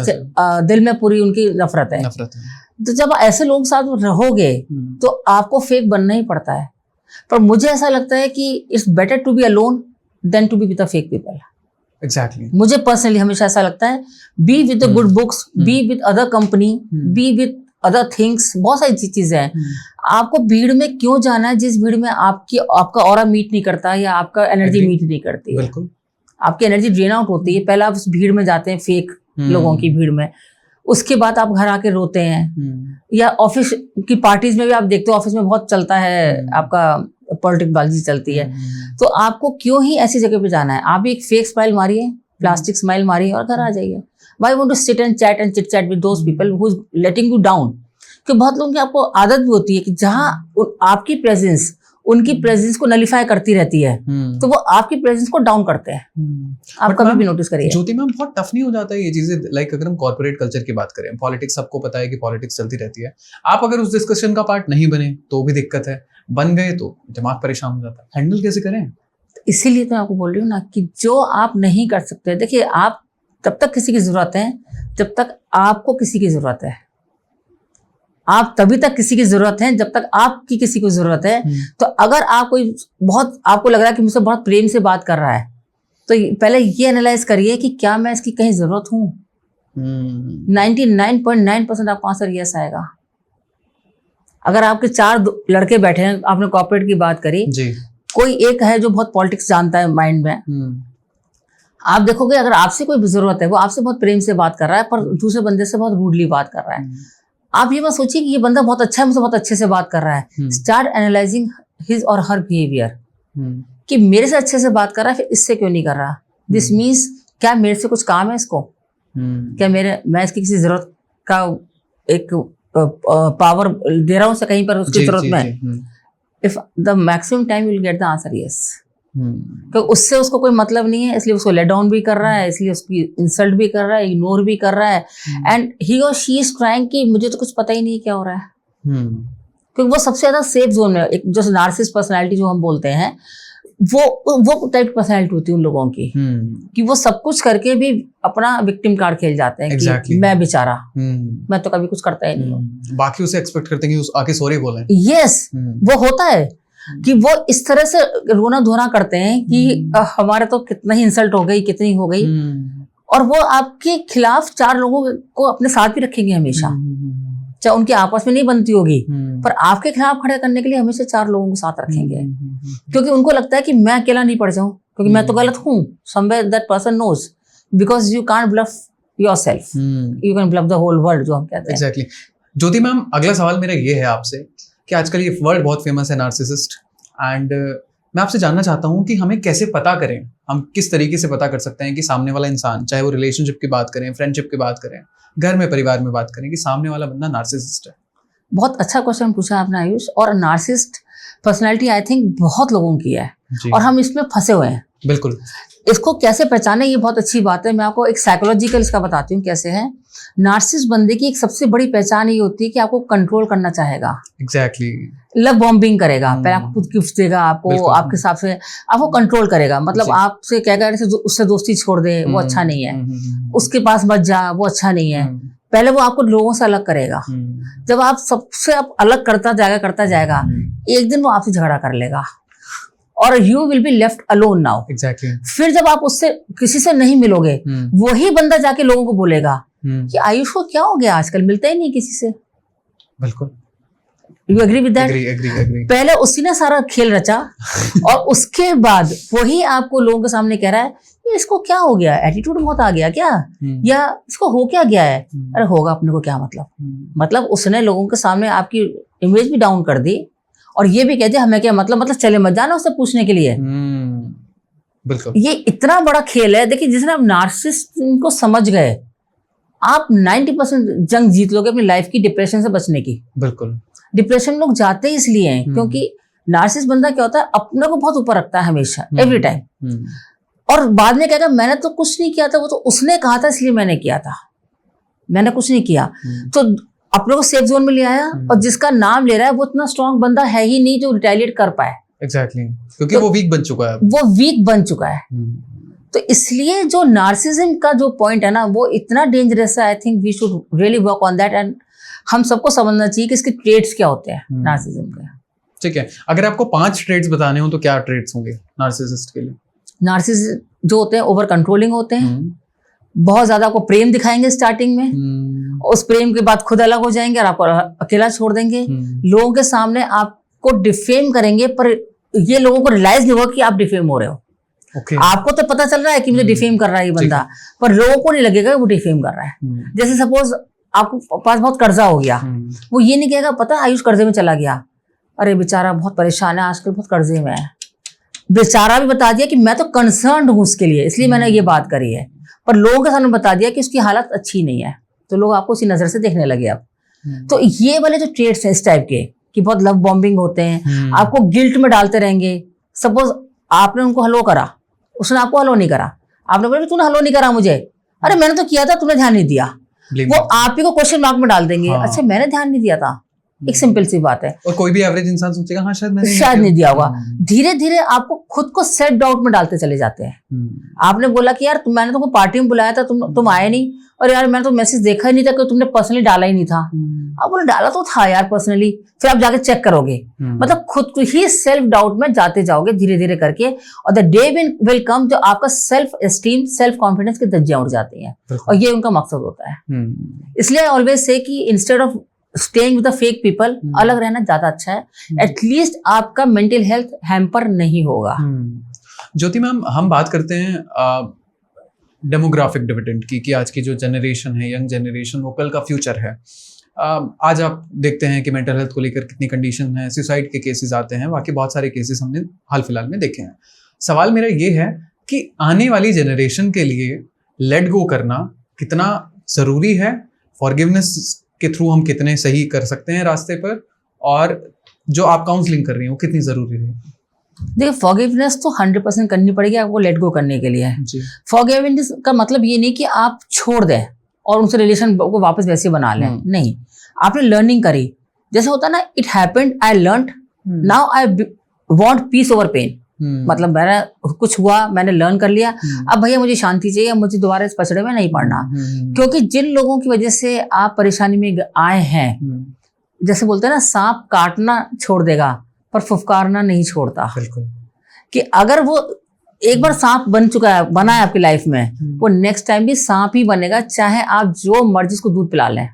दिल में पूरी उनकी नफरत है। तो जब ऐसे लोगों के साथ रहोगे तो आपको फेक बनना ही पड़ता है। पर मुझे ऐसा लगता है कि it's better to be alone than to be with the fake people. Exactly. मुझे पर्सनली हमेशा ऐसा लगता है, be with the good books, be with other company, be with other things. बहुत सारी चीजें हैं। आपको भीड़ में क्यों जाना है जिस भीड़ में आपका ऑरा मीट नहीं करता या आपका एनर्जी मीट नहीं करती है। बिल्कुल। आपकी एनर्जी ड्रेन आउट होती है। पहले आप उस भीड़ में जाते हैं, फेक लोगों की भीड़ में, उसके बाद आप घर आके रोते हैं। या ऑफिस की पार्टीज में भी आप देखते हो, ऑफिस में बहुत चलता है आपका पॉलिटिक्स बाजी चलती है। तो आपको क्यों ही ऐसी जगह पे जाना है? आप भी एक फेक स्माइल मारिए, प्लास्टिक स्माइल मारिए और घर आ जाइए। Why want to sit and chat and chit chat with those people who's letting you down? कि बहुत लोगों की आपको आदत भी होती है कि जहां आपकी प्रेजेंस उनकी प्रेजेंस को नलिफाई करती रहती है, तो वो आपकी प्रेजेंस को डाउन करते हैं। आप कभी भी नोटिस करिए। ज्योति मैम, बहुत टफ नहीं हो जाता है ये चीजें? लाइक अगर हम कॉर्पोरेट कल्चर की बात करें, पॉलिटिक्स, सबको पता है कि पॉलिटिक्स चलती रहती है। आप अगर उस डिस्कशन का पार्ट नहीं बने तो भी दिक्कत है, बन गए तो दिमाग परेशान हो जाता है। हैंडल कैसे करें? इसीलिए तो मैं आपको बोल रही हूँ ना कि जो आप नहीं कर सकते, देखिए आप तब तक किसी की जरूरत है जब तक आपको किसी की जरूरत है। आप तभी तक किसी की जरूरत है जब तक आपकी किसी को जरूरत है। तो अगर आप कोई बहुत आपको लग रहा है कि मुझसे बहुत प्रेम से बात कर रहा है, तो पहले ये एनालाइज करिए कि क्या मैं इसकी कहीं जरूरत हूं। 99.9% आपको आंसर यस आएगा। अगर आपके 4 लड़के बैठे हैं, आपने कॉर्पोरेट की बात करी जी, कोई एक है जो बहुत पॉलिटिक्स जानता है माइंड में, आप देखोगे अगर आपसे कोई जरूरत है, वो आपसे बहुत प्रेम से बात कर रहा है, पर दूसरे बंदे से बहुत रूडली बात कर रहा है। आप ये मत सोचिए कि ये बंदा बहुत अच्छा है, मुझसे बहुत अच्छे से बात कर रहा है। स्टार्ट एनालाइजिंग हिज और हर बिहेवियर कि मेरे से अच्छे से बात कर रहा है, फिर इससे क्यों नहीं कर रहा। दिस मीन्स क्या मेरे से कुछ काम है इसको, क्या मैं इसकी किसी जरूरत का एक पावर दे रहा हूँ उसे कहीं पर उसकी जरूरत में। If the maximum time will get the answer yes. तो उससे उसको कोई मतलब नहीं है, इसलिए उसको लेट डाउन भी कर रहा है, इसलिए उसकी इंसल्ट भी कर रहा है, इग्नोर भी कर रहा है, एंड ही और शी इज ट्राइंग कि मुझे तो कुछ पता ही नहीं क्या हो रहा है। क्योंकि वो सबसे ज्यादा सेफ जोन में, एक जो नार्सिसिस्ट पर्सनालिटी जो हम बोलते हैं, वो टाइप की पर्सनालिटी होती है उन लोगों की कि वो सब कुछ करके भी अपना विक्टिम कार्ड खेल जाते हैं। कि मैं बेचारा, मैं तो कभी कुछ करता ही नहीं हूँ। बाकी उसे एक्सपेक्ट करते हैं कि आके सॉरी बोले। यस, वो होता है कि वो इस तरह से रोना धोना करते हैं कि हमारे तो कितना ही इंसल्ट हो गई, कितनी हो गई, और वो आपके खिलाफ 4 लोगों को अपने साथ भी रखेंगे हमेशा, चाहे उनकी आपस में नहीं बनती होगी, पर आपके खिलाफ खड़े करने के लिए हमेशा 4 लोगों को साथ रखेंगे, क्योंकि उनको लगता है कि मैं अकेला नहीं पड़ जाऊं, क्योंकि मैं तो गलत हूं। Somewhere that person knows, because you can't bluff yourself. You can bluff the whole world, जो हम कहते हैं. Exactly. ज्योति मैम, अगला सवाल मेरा ये है आपसे कि आजकल ये वर्ड बहुत फेमस है नार्सिसिस्ट, एंड मैं आपसे जानना चाहता हूँ कि हमें कैसे पता करें, हम किस तरीके से पता कर सकते हैं कि सामने वाला इंसान, चाहे वो रिलेशनशिप की बात करें, फ्रेंडशिप की बात करें, घर में परिवार में बात करें, कि सामने वाला बंदा नार्सिसिस्ट है. बहुत अच्छा क्वेश्चन पूछा आपने आयुष. और नार्सिसिस्ट पर्सनैलिटी आई थिंक बहुत लोगों की है और हम इसमें फंसे हुए हैं. बिल्कुल. इसको कैसे पहचाने, ये बहुत अच्छी बात है. मैं आपको एक साइकोलॉजिकल इसका बताती हूँ कैसे है. नार्सिसिस्ट बंदे की एक सबसे बड़ी पहचान ये होती है कि आपको कंट्रोल करना चाहेगा. एग्जैक्टली. लव बॉम्बिंग करेगा, पहले आपको खुद गिफ्ट देगा, आपको आपके हिसाब से आपको कंट्रोल करेगा. मतलब आपसे कहेगा उससे दोस्ती छोड़ दे, वो अच्छा नहीं है, उसके पास मत जा, वो अच्छा नहीं है. पहले वो आपको लोगों से अलग करेगा. जब आप सबसे आप अलग करता जाएगा, एक दिन वो आपसे झगड़ा कर लेगा और you will be left alone now. Exactly. फिर जब आप उससे किसी से नहीं मिलोगे, वही बंदा जाके लोगों को बोलेगा कि आयुष को क्या हो गया, आजकल मिलता ही नहीं किसी से. बिल्कुल. You agree with that? Agree. पहले उसी ने सारा खेल रचा और उसके बाद वही आपको लोगों के सामने कह रहा है ये इसको क्या हो गया, एटीट्यूड बहुत आ गया क्या, या इसको हो क्या गया है. अरे होगा अपने को क्या मतलब उसने लोगों के सामने आपकी इमेज भी डाउन कर दी और ये भी कह दिया हमें क्या मतलब चले मत जाना उससे पूछने के लिए. बिल्कुल. ये इतना बड़ा खेल है. देखिए, जिसने आप नार्सिसिस्ट को समझ गए, आप 90% जंग जीत लोगे अपनी लाइफ की डिप्रेशन से बचने की. बिल्कुल. डिप्रेशन लोग जाते ही इसलिए हैं क्योंकि नार्सिसिस्ट बंदा क्या होता है, अपने को बहुत ऊपर रखता है हमेशा, एवरी टाइम. और बाद में कहेगा मैंने तो कुछ नहीं किया था, वो तो उसने कहा था इसलिए मैंने किया था, मैंने कुछ नहीं किया. तो अपने को सेफ जोन में ले आया और जिसका नाम ले रहा है वो इतना स्ट्रांग बंदा है ही नहीं जो रिटेलिएट कर पाए. एग्जैक्टली. क्योंकि वो वीक बन चुका है. तो इसलिए जो नार्सिसिज्म का जो पॉइंट है ना, वो इतना डेंजरस है. I think we should really work on that and हम सबको समझना चाहिए कि इसके ट्रेड्स क्या होते हैं नार्सिसिज्म के. ठीक है. अगर आपको 5 ट्रेड्स बताने हो तो क्या ट्रेड्स होंगे नार्सिसिस्ट के लिए? नार्सिसिस्ट जो होते हैं ओवर कंट्रोलिंग होते हैं. बहुत ज्यादा आपको प्रेम दिखाएंगे स्टार्टिंग में, उस प्रेम के बाद खुद अलग हो जाएंगे और आपको अकेला छोड़ देंगे. लोगों के सामने आपको डिफेम करेंगे, पर ये लोगों को रियलाइज नहीं होगा कि आप डिफेम हो रहे हो. आपको तो पता चल रहा है कि मुझे डिफेम कर रहा है ये बंदा, पर लोगों को नहीं लगेगा वो डिफेम कर रहा है. जैसे सपोज आपको पास बहुत कर्जा हो गया, वो ये नहीं कहेगा पता आयुष कर्जे में चला गया, अरे बेचारा बहुत परेशान है आजकल, बहुत कर्जे में है. बेचारा भी बता दिया कि मैं तो कंसर्न हूँ उसके लिए, इसलिए मैंने ये बात करी है, पर लोगों के सामने बता दिया कि उसकी हालत अच्छी नहीं है, तो लोग आपको उसी नजर से देखने लगे अब. तो ये वाले जो ट्रेड्स हैं इस टाइप के कि बहुत लव बॉम्बिंग होते हैं, आपको गिल्ट में डालते रहेंगे. सपोज आपने उनको हलो करा, उसने आपको हलो नहीं करा, आपने बोला तूने हलो नहीं करा मुझे, अरे मैंने तो किया था तुमने ध्यान नहीं दिया. वो आप ही को क्वेश्चन मार्क में डाल देंगे. अच्छा मैंने ध्यान नहीं दिया था. एक सिंपल सी बात है. और कोई भी एवरेज इंसान सोचेगा हाँ शायद नहीं दिया होगा. धीरे धीरे आपको खुद को सेल्फ डाउट में डालते चले जाते हैं. आपने बोला कि यार मैंने तुमको पार्टी में बुलाया था, तुम आए नहीं, और यार मैंने तो मैसेज देखा ही नहीं था कि तुमने पर्सनली डाला ही नहीं था. अब बोले डाला तो था यार पर्सनली, फिर आप जाके चेक करोगे. मतलब खुद को ही सेल्फ डाउट में जाते जाओगे धीरे धीरे करके, और द डे विल कम जो आपका सेल्फ एस्टीम, सेल्फ कॉन्फिडेंस की धज्जियां उड़ जाती हैं, और ये उनका मकसद होता है. इसलिए आई ऑलवेज से कि instead of staying with the fake people, अलग रहना ज्यादा अच्छा है. एटलीस्ट आपका मेंटल हेल्थ हैम्पर नहीं होगा. ज्योति मैम, हम बात करते हैं डेमोग्राफिक डिविडेंड की, कि आज की जो जनरेशन है, यंग जनरेशन, वो कल का फ्यूचर है. आज आप देखते हैं कि मेंटल हेल्थ को लेकर कितनी कंडीशन है, सुसाइड के केसेस आते हैं, बाकी बहुत सारे केसेस हमने हाल फिलहाल में देखे हैं. सवाल मेरा ये है कि आने वाली जनरेशन के लिए लेट गो करना कितना ज़रूरी है, फॉरगिवनेस के थ्रू हम कितने सही कर सकते हैं रास्ते पर, और जो आप काउंसलिंग कर रही हो कितनी ज़रूरी है? देखिए, फॉरगिवनेस तो 100% करनी पड़ेगी आपको लेट गो करने के लिए. फॉरगिवनेस का मतलब ये नहीं कि आप छोड़ दें और उनसे रिलेशन को वापस वैसे बना लें. नहीं, आपने लर्निंग करी. जैसे होता है ना, it happened, I learned, now I want peace over pain. मतलब मैंने कुछ हुआ, मैंने लर्न कर लिया, अब भैया मुझे शांति चाहिए, मुझे दोबारा इस पचड़े में नहीं पड़ना. क्योंकि जिन लोगों की वजह से आप परेशानी में आए हैं, जैसे बोलते हैं ना, सांप काटना छोड़ देगा पर फुफकारना नहीं छोड़ता. बिल्कुल. कि अगर वो एक बार सांप बना है आपकी लाइफ में, वो नेक्स्ट टाइम भी सांप ही बनेगा, चाहे आप जो मर्जी उसको दूध पिला लें.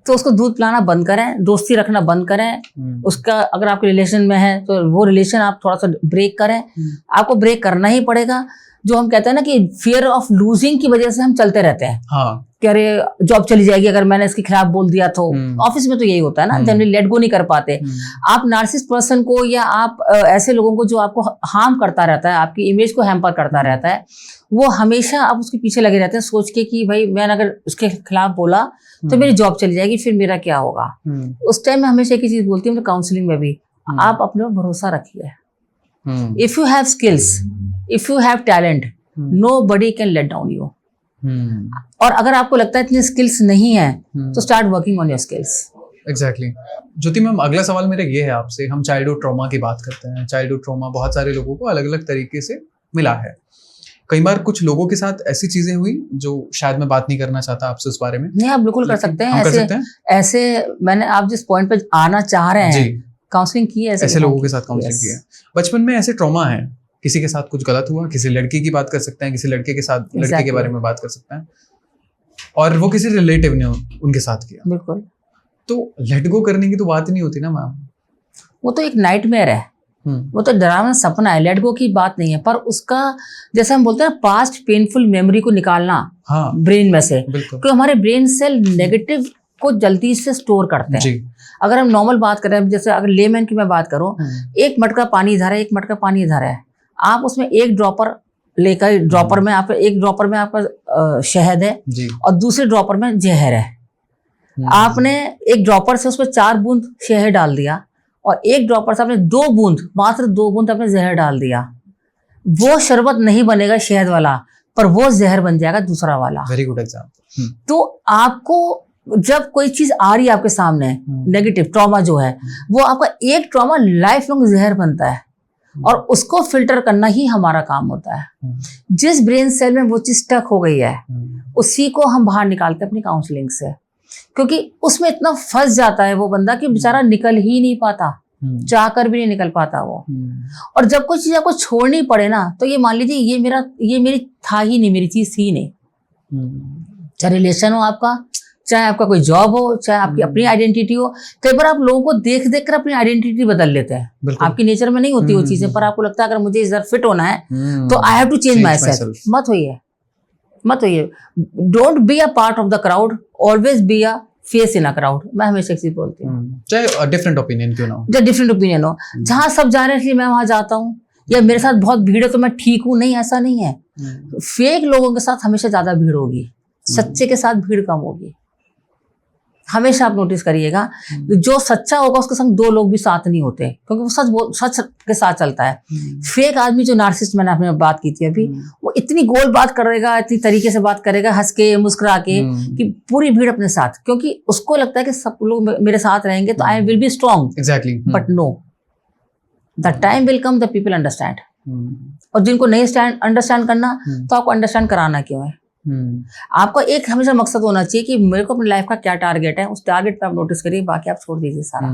तो उसको दूध पिलाना बंद करें, दोस्ती रखना बंद करें. उसका अगर आपके रिलेशन में है तो वो रिलेशन आप थोड़ा सा ब्रेक करें. आपको ब्रेक करना ही पड़ेगा. जो हम कहते हैं ना कि फियर ऑफ लूजिंग की वजह से हम चलते रहते हैं हाँ कि अरे जॉब चली जाएगी अगर मैंने इसके खिलाफ बोल दिया तो। ऑफिस में तो यही होता है ना, जनरली लेट गो नहीं कर पाते। आप नार्सिसिस्ट पर्सन को या आप ऐसे लोगों को जो आपको हार्म करता रहता है, आपकी इमेज को हैम्पर करता रहता है, वो हमेशा आप उसके पीछे लगे रहते हैं सोच के कि भाई मैंने अगर उसके खिलाफ बोला तो मेरी जॉब चली जाएगी, फिर मेरा क्या होगा। उस टाइम में हमेशा एक ही चीज बोलती हूँ काउंसलिंग में भी, आप अपने ऊपर भरोसा रखिए। If you have skills, if you have talent, nobody can let down you. और अगर आपको लगता है इतनी स्किल्स नहीं है तो start working on your skills. Exactly. Jyoti ma'am, अगला सवाल मेरा ये है आपसे, हम चाइल्डहुड ट्रॉमा की बात करते हैं। चाइल्डहुड ट्रॉमा बहुत सारे लोगों को अलग अलग तरीके से मिला है। कई बार कुछ लोगों के साथ ऐसी चीजें हुई जो शायद मैं बात नहीं करना चाहता आपसे उस बारे में। नहीं, आप बिल्कुल कर सकते हैं। कर सकते हैं? ऐसे मैंने आप जिस पॉइंट पे आना चाह रहे हैं, काउंसलिंग की है ऐसे लोगों के साथ काउंसलिंग की है। बचपन में ऐसे ट्रॉमा है, किसी के साथ कुछ गलत हुआ, किसी लड़की की बात कर सकते हैं, किसी लड़के के साथ लड़के के बारे में बात कर सकते हैं, और वो किसी रिलेटिव ने उनके साथ किया। बिल्कुल। तो लेट गो करने की तो बात ही नहीं होती ना मैम। वो तो एक नाइटमेयर है, वो तो डरावना सपना है, लेट गो की बात नहीं है। पर उसका जैसे हम बोलते हैं पास्ट पेनफुल मेमोरी को निकालना ब्रेन में से, क्योंकि हमारे ब्रेन सेल नेगेटिव को जल्दी से स्टोर करते हैं। अगर हम नॉर्मल बात करें, जैसे अगर लेमैन की मैं बात करूं, एक मटका पानी इधर है, एक मटका पानी इधर है, आप उसमें एक ड्रॉपर लेकर, ड्रॉपर में आप एक ड्रॉपर में आपका शहद है और दूसरे ड्रॉपर में जहर है। आपने एक ड्रॉपर से उसमें 4 बूंद शहद डाल दिया और एक ड्रॉपर से आपने 2 बूंद, मात्र 2 बूंद आपने जहर डाल दिया। वो शरबत नहीं बनेगा शहद वाला, पर वो जहर बन जाएगा दूसरा वाला। Very good example. तो आपको जब कोई चीज आ रही है आपके सामने, नेगेटिव ट्रॉमा जो है, वो आपका एक ट्रॉमा लाइफ लॉन्ग जहर बनता है और उसको फिल्टर करना ही हमारा काम होता है। जिस ब्रेन सेल में वो चीज स्टक हो गई है, उसी को हम बाहर निकालते हैं अपनी काउंसलिंग से, क्योंकि उसमें इतना फंस जाता है वो बंदा कि बेचारा निकल ही नहीं पाता, चाहकर भी नहीं निकल पाता वो। और जब कोई चीज आपको छोड़नी पड़े ना, तो ये मान लीजिए ये मेरी था ही नहीं, मेरी चीज थी नहीं। चाहे रिलेशन हो आपका, चाहे आपका कोई जॉब हो, चाहे आपकी अपनी आइडेंटिटी हो। कई बार आप लोगों को देख देख कर अपनी आइडेंटिटी बदल लेते हैं। आपकी नेचर में नहीं होती वो चीजें, पर आपको लगता है अगर मुझे इधर फिट होना है तो I have to change myself. मत होइए। Don't be a part of the crowd, always be a face in a crowd. मैं हमेशा एक चीज बोलती हूँ, चाहे डिफरेंट ओपिनियन क्यों ना हो, चाहे डिफरेंट ओपिनियन हो, जहां सब जा रहे हैं इसलिए मैं वहां जाता हूँ, या मेरे साथ बहुत भीड़ है तो मैं ठीक हूँ, नहीं, ऐसा नहीं है। फेक लोगों के साथ हमेशा ज्यादा भीड़ होगी, सच्चे के साथ भीड़ कम होगी। हमेशा आप नोटिस करिएगा, जो सच्चा होगा उसके संग 2 लोग भी साथ नहीं होते, क्योंकि वो सच के साथ चलता है। फेक आदमी जो नार्सिसिस्ट, मैंने आपने बात की थी अभी, वो इतनी गोल बात करेगा, इतनी तरीके से बात करेगा, हंस के मुस्कुरा के, कि पूरी भीड़ अपने साथ, क्योंकि उसको लगता है कि सब लोग मेरे साथ रहेंगे तो I will be strong. Exactly. But no, the time will come, the people understand. और जिनको नहीं अंडरस्टैंड करना, तो आपको अंडरस्टैंड कराना क्यों है? आपका एक हमेशा मकसद होना चाहिए कि मेरे को अपनी लाइफ का क्या टारगेट है, उस टारगेट पे आप नोटिस करिए, बाकी आप छोड़ दीजिए सारा।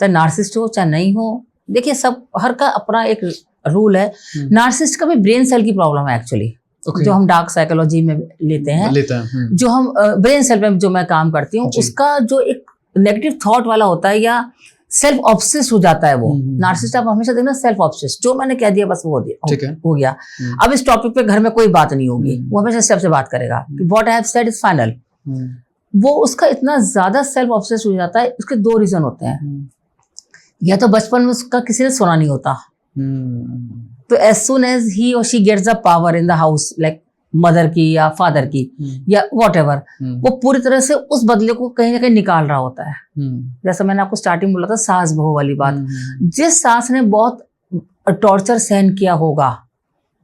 चाहे नार्सिसिस्ट हो चाहे नहीं हो, देखिए सब हर का अपना एक रूल है। नार्सिसिस्ट का भी ब्रेन सेल की प्रॉब्लम है एक्चुअली, जो हम डार्क साइकोलॉजी में लेते हैं। जो हम ब्रेन सेल पे जो मैं काम करती हूँ, उसका जो एक नेगेटिव थॉट वाला होता है या सेल्फ ऑब्सेस्ड हो जाता है वो। नार्सिसिस्ट आप हमेशा देखना सेल्फ ऑब्सेस्ड, जो मैंने कह दिया बस वो हो गया। अब इस टॉपिक पे घर में कोई बात नहीं होगी, वो हमेशा सेल्फ से बात करेगा कि what I have said is final. वो उसका इतना ज्यादा सेल्फ ऑब्सेस्ड हो जाता है। उसके 2 रीजन होते हैं, या तो बचपन में उसका किसी ने सुना नहीं होता, तो एज सुन एज ही और she gets the power in the house, like mother की या फादर की या व्हाटएवर, वो पूरी तरह से उस बदले को कहीं ना कहीं निकाल रहा होता है। जैसा मैंने आपको स्टार्टिंग बोला था सास बहू वाली बात, जिस सास ने बहुत टॉर्चर सहन किया होगा,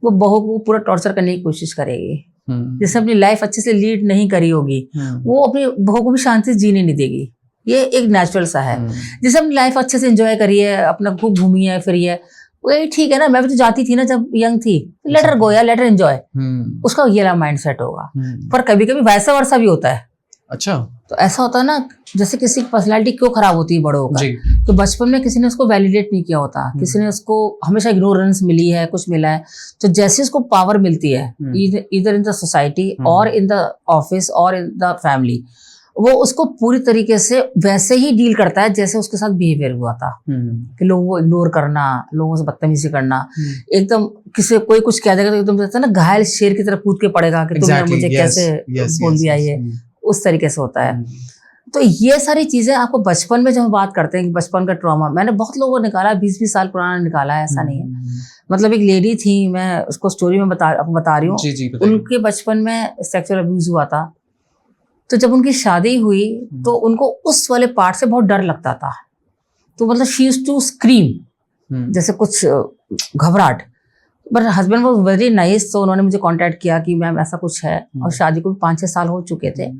वो बहू को पूरा टॉर्चर करने की कोशिश करेगी। जिसने अपनी लाइफ अच्छे से लीड नहीं करी होगी, वो अपनी बहू को भी शांति से जीने नहीं देगी। ये एक नेचुरल सा है। जिसने अपनी लाइफ अच्छे से एंजॉय करी है, अपना खूब घूमी है फिरी है, वही ठीक है ना, मैं भी तो जाती थी ना जब यंग थी, लेट हर गो या लेट हर एंजॉय, उसका ये माइंड सेट होगा। पर कभी कभी वैसा वर्षा भी होता है। अच्छा, तो ऐसा होता है ना, जैसे किसी की पर्सनैलिटी क्यों खराब होती है बड़ों का, तो बचपन में किसी ने उसको वैलिडेट नहीं किया होता, किसी ने उसको हमेशा इग्नोरेंस मिली है, कुछ मिला है, तो जैसे उसको पावर मिलती है इधर इन द सोसाइटी और इन द ऑफिस और इन द फैमिली, वो उसको पूरी तरीके से वैसे ही डील करता है जैसे उसके साथ बिहेवियर हुआ था, कि लोगों को इग्नोर करना, लोगों से बदतमीजी करना, एकदम किसी कोई कुछ कह देगा तो एकदम से ना घायल शेर की तरह कूद के पड़ेगा कि तुमने मुझे कैसे बोल दिया, ये उस तरीके से होता है। तो ये सारी चीजें आपको बचपन में जब हम बात करते हैं, बचपन का ट्रॉमा, मैंने बहुत लोगों को निकाला, 20-20 साल पुराना निकाला है, ऐसा नहीं है। मतलब एक लेडी थी, मैं उसको स्टोरी में बता रही हूँ, उनके बचपन में सेक्सुअल अब्यूज हुआ था। तो जब उनकी शादी हुई तो उनको उस वाले पार्ट से बहुत डर लगता था। तो मतलब शी यूज्ड टू स्क्रीम, जैसे कुछ घबराहट। But husband was very nice, तो उन्होंने मुझे कांटेक्ट किया कि मैम ऐसा कुछ है, और शादी को भी 5-6 साल हो चुके थे।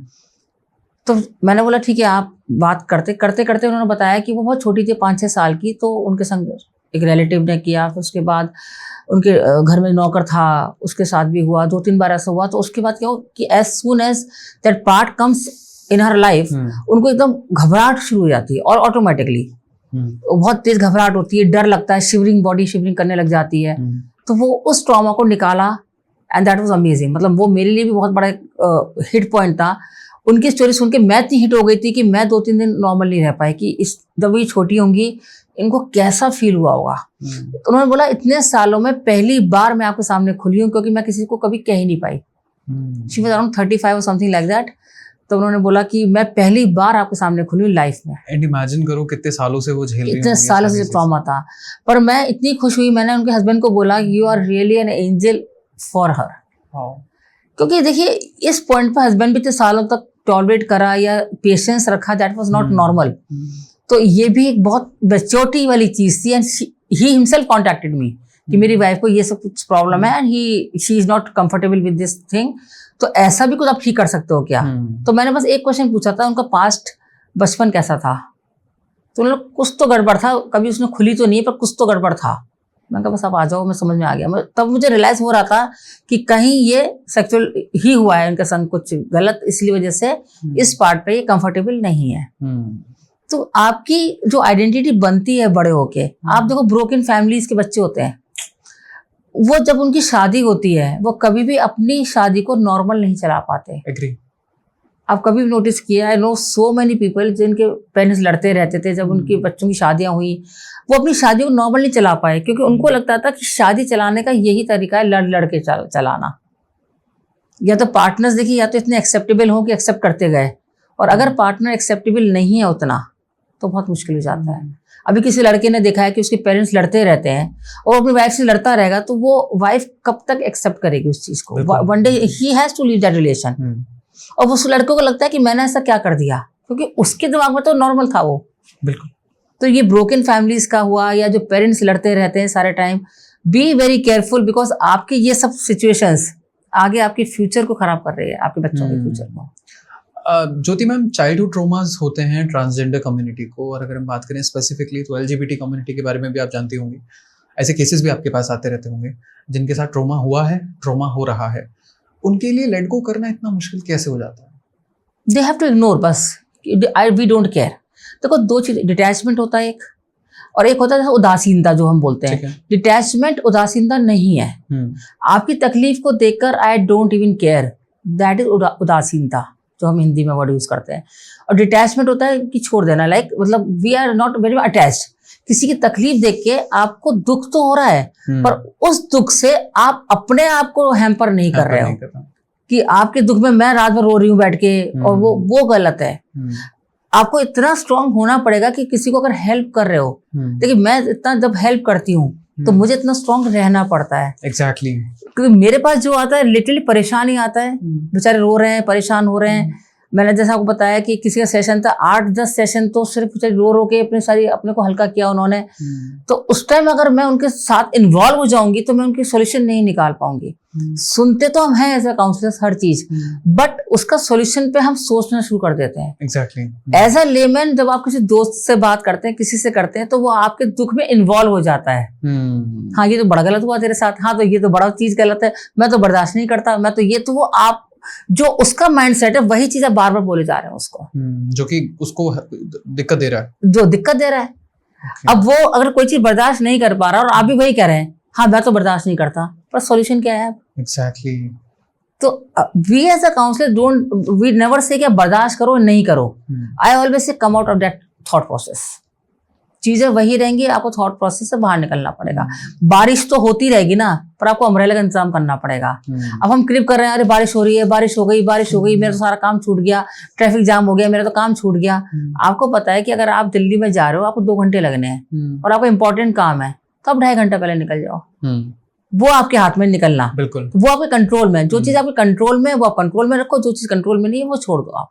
तो मैंने बोला ठीक है, आप बात करते करते उन्होंने बताया कि वो बहुत छोटी थी, 5-6 साल की, तो उनके संग एक रिलेटिव ने किया। फिर उसके बाद उनके घर में नौकर था, उसके साथ भी हुआ, 2-3 बार ऐसा हुआ। तो उसके बाद क्या हो कि as soon as that part comes in her life, उनको एकदम घबराहट शुरू हो जाती है, और ऑटोमेटिकली बहुत तेज घबराहट होती है, डर लगता है, शिवरिंग, बॉडी शिवरिंग करने लग जाती है। तो वो उस ट्रॉमा को निकाला, एंड दैट वाज अमेजिंग। मतलब वो मेरे लिए भी बहुत बड़ा हिट पॉइंट था। उनकी स्टोरी सुन के मैं इतनी हिट हो गई थी कि मैं 2-3 दिन नॉर्मल नहीं रह पाई कि इस जब ये छोटी होंगी इनको कैसा फील हुआ होगा। तो उन्होंने बोला इतने सालों में पहली बार मैं आपके सामने खुली हूँ, क्योंकि मैं किसी को कभी कह ही नहीं पाई। शी वाज अराउंड 35 और समथिंग लाइक दैट। तो उन्होंने बोला कि मैं पहली बार आपके सामने खुली हूँ लाइफ में। एंड इमेजिन करो कितने सालों से वो झेल रही हैं, इतने सालों से ट्रॉमा था। पर मैं इतनी खुश हुई, मैंने उनके हस्बैंड को बोला you are really an angel for her. क्योंकि देखिए इस पॉइंट पर हस्बैंड भी इतने सालों तक टॉलरेट करा या पेशेंस रखा, दैट वाज नॉट नॉर्मल। तो ये भी एक बहुत मैच्योरिटी वाली चीज थी। And he himself contacted me कि मेरी वाइफ को ये सब कुछ प्रॉब्लम है, and she is not comfortable with this thing, तो ऐसा भी कुछ आप ठीक कर सकते हो क्या। तो मैंने बस एक क्वेश्चन पूछा था, उनका पास्ट बचपन कैसा था। तो उन्होंने कुछ तो गड़बड़ था, कभी उसने खुली तो नहीं, पर कुछ तो गड़बड़ था। मैंने कहा बस आप आ जाओ, मैं समझ में आ गया। तब मुझे रियलाइज हो रहा था कि कहीं ये सेक्सुअल ही हुआ है उनके संग कुछ गलत, इसलिए वजह से इस पार्ट पे ये कंफर्टेबल नहीं है। तो आपकी जो आइडेंटिटी बनती है बड़े होके, आप देखो ब्रोकन फैमिलीज के बच्चे होते हैं, वो जब उनकी शादी होती है वो कभी भी अपनी शादी को नॉर्मल नहीं चला पाते। एग्री। आप कभी भी नोटिस किया, I know so many people जिनके पेरेंट्स लड़ते रहते थे, जब उनके बच्चों की शादियां हुई वो अपनी शादी को नॉर्मल नहीं चला पाए, क्योंकि उनको लगता था कि शादी चलाने का यही तरीका है, लड़ के चलाना। या तो पार्टनर्स देखिए, या तो इतने एक्सेप्टेबल हो कि एक्सेप्ट करते गए, और अगर पार्टनर एक्सेप्टेबल नहीं है उतना तो बहुत मुश्किल हो जाता है। अभी किसी लड़के ने देखा है कि उसके पेरेंट्स लड़ते रहते हैं और अपनी वाइफ से लड़ता रहेगा, तो वो वाइफ कब तक एक्सेप्ट करेगी उस चीज को। One day he has to leave that relation. और उस लड़के को लगता है कि मैंने ऐसा क्या कर दिया, क्योंकि उसके दिमाग में तो नॉर्मल था वो। बिल्कुल। तो ये ब्रोकन फैमिलीज का हुआ, या जो पेरेंट्स लड़ते रहते हैं सारे time, B very careful, because आपके ये सब सिचुएशंस आगे आपके फ्यूचर को खराब कर रही है, आपके बच्चों के फ्यूचर को। ज्योति मैम, चाइल्डहुड ट्रॉमास होते हैं ट्रांसजेंडर कम्युनिटी को, और अगर हम बात करें स्पेसिफिकली तो एलजीबीटी कम्युनिटी के बारे में भी आप जानती होंगी। ऐसे केसेस भी आपके पास आते रहते होंगे जिनके साथ ट्रॉमा हुआ है, ट्रॉमा हो रहा है। उनके लिए लेट गो करना इतना मुश्किल कैसे हो जाता है? दे हैव टू इग्नोर, बस वी डोंट केयर। देखो दो चीज, डिटैचमेंट होता है एक, और एक होता है उदासीनता जो हम बोलते हैं। डिटैचमेंट उदासीनता नहीं है। आपकी तकलीफ को देखकर I don't even care, that is उदासीनता, जो हम हिंदी में वर्ड यूज करते हैं। और डिटैचमेंट होता है कि छोड़ देना, लाइक मतलब we are not very attached. किसी की तकलीफ देख के आपको दुख तो हो रहा है, पर उस दुख से आप अपने आप को हैम्पर नहीं कर रहे हो कि आपके दुख में मैं रात भर रो रही हूँ बैठ के, और वो गलत है। आपको इतना स्ट्रांग होना पड़ेगा कि किसी को अगर हेल्प कर रहे हो, देखिए मैं इतना जब हेल्प करती हूँ तो मुझे इतना स्ट्रांग रहना पड़ता है। एग्जैक्टली। क्योंकि मेरे पास जो आता है लिटरली परेशान ही आता है, बेचारे रो रहे हैं, परेशान हो रहे हैं। मैंने जैसा आपको बताया कि किसी का सेशन था 8-10 सेशन, तो सिर्फ रो रो के अपने को हल्का किया उन्होंने। तो उस टाइम अगर मैं उनके साथ इन्वॉल्व हो जाऊंगी तो मैं उनकी सोल्यूशन नहीं निकाल पाऊंगी। सुनते तो हम हैं एज अ काउंसलर्स हर चीज, बट उसका सोल्यूशन पे हम सोचना शुरू कर देते हैं। एग्जैक्टली। एज अ लेमैन जब आप किसी दोस्त से बात करते हैं, किसी से करते हैं, तो वो आपके दुख में इन्वॉल्व हो जाता है। हाँ ये तो बड़ा गलत हुआ तेरे साथ, हाँ तो ये तो बड़ा चीज गलत है, मैं तो बर्दाश्त नहीं करता, मैं तो ये, तो वो आप जो उसका माइंडसेट है वही चीज आप बार बार बोले जा रहे हैं उसको, जो कि उसको दिक्कत दे रहा है, जो दिक्कत दे रहा है। अब वो अगर कोई चीज बर्दाश्त नहीं कर पा रहा और आप भी वही कह रहे हैं, हाँ मैं तो बर्दाश्त नहीं करता, पर सॉल्यूशन क्या है? एग्जैक्टली। तो we as a counsellor don't we never say क्या बर्दाश्त करो नहीं करो, I always say come out of that thought process. चीजें वही रहेंगी, आपको थॉट प्रोसेस से बाहर निकलना पड़ेगा। बारिश तो होती रहेगी ना, पर आपको अम्ब्रेला का इंतजाम करना पड़ेगा। अब हम क्लिप कर रहे हैं, अरे बारिश हो रही है, बारिश हो गई, मेरा तो सारा काम छूट गया, ट्रैफिक जाम हो गया, मेरा तो काम छूट गया। आपको पता है कि अगर आप दिल्ली में जा रहे हो, आपको 2 घंटे लगने हैं और आपको इंपॉर्टेंट काम है, तो आप 2.5 घंटे पहले निकल जाओ। वो आपके हाथ में निकलना, बिल्कुल वो आपके कंट्रोल में। जो चीज आपके कंट्रोल में है वो आप कंट्रोल में रखो, जो चीज कंट्रोल में नहीं है वो छोड़ दो आप।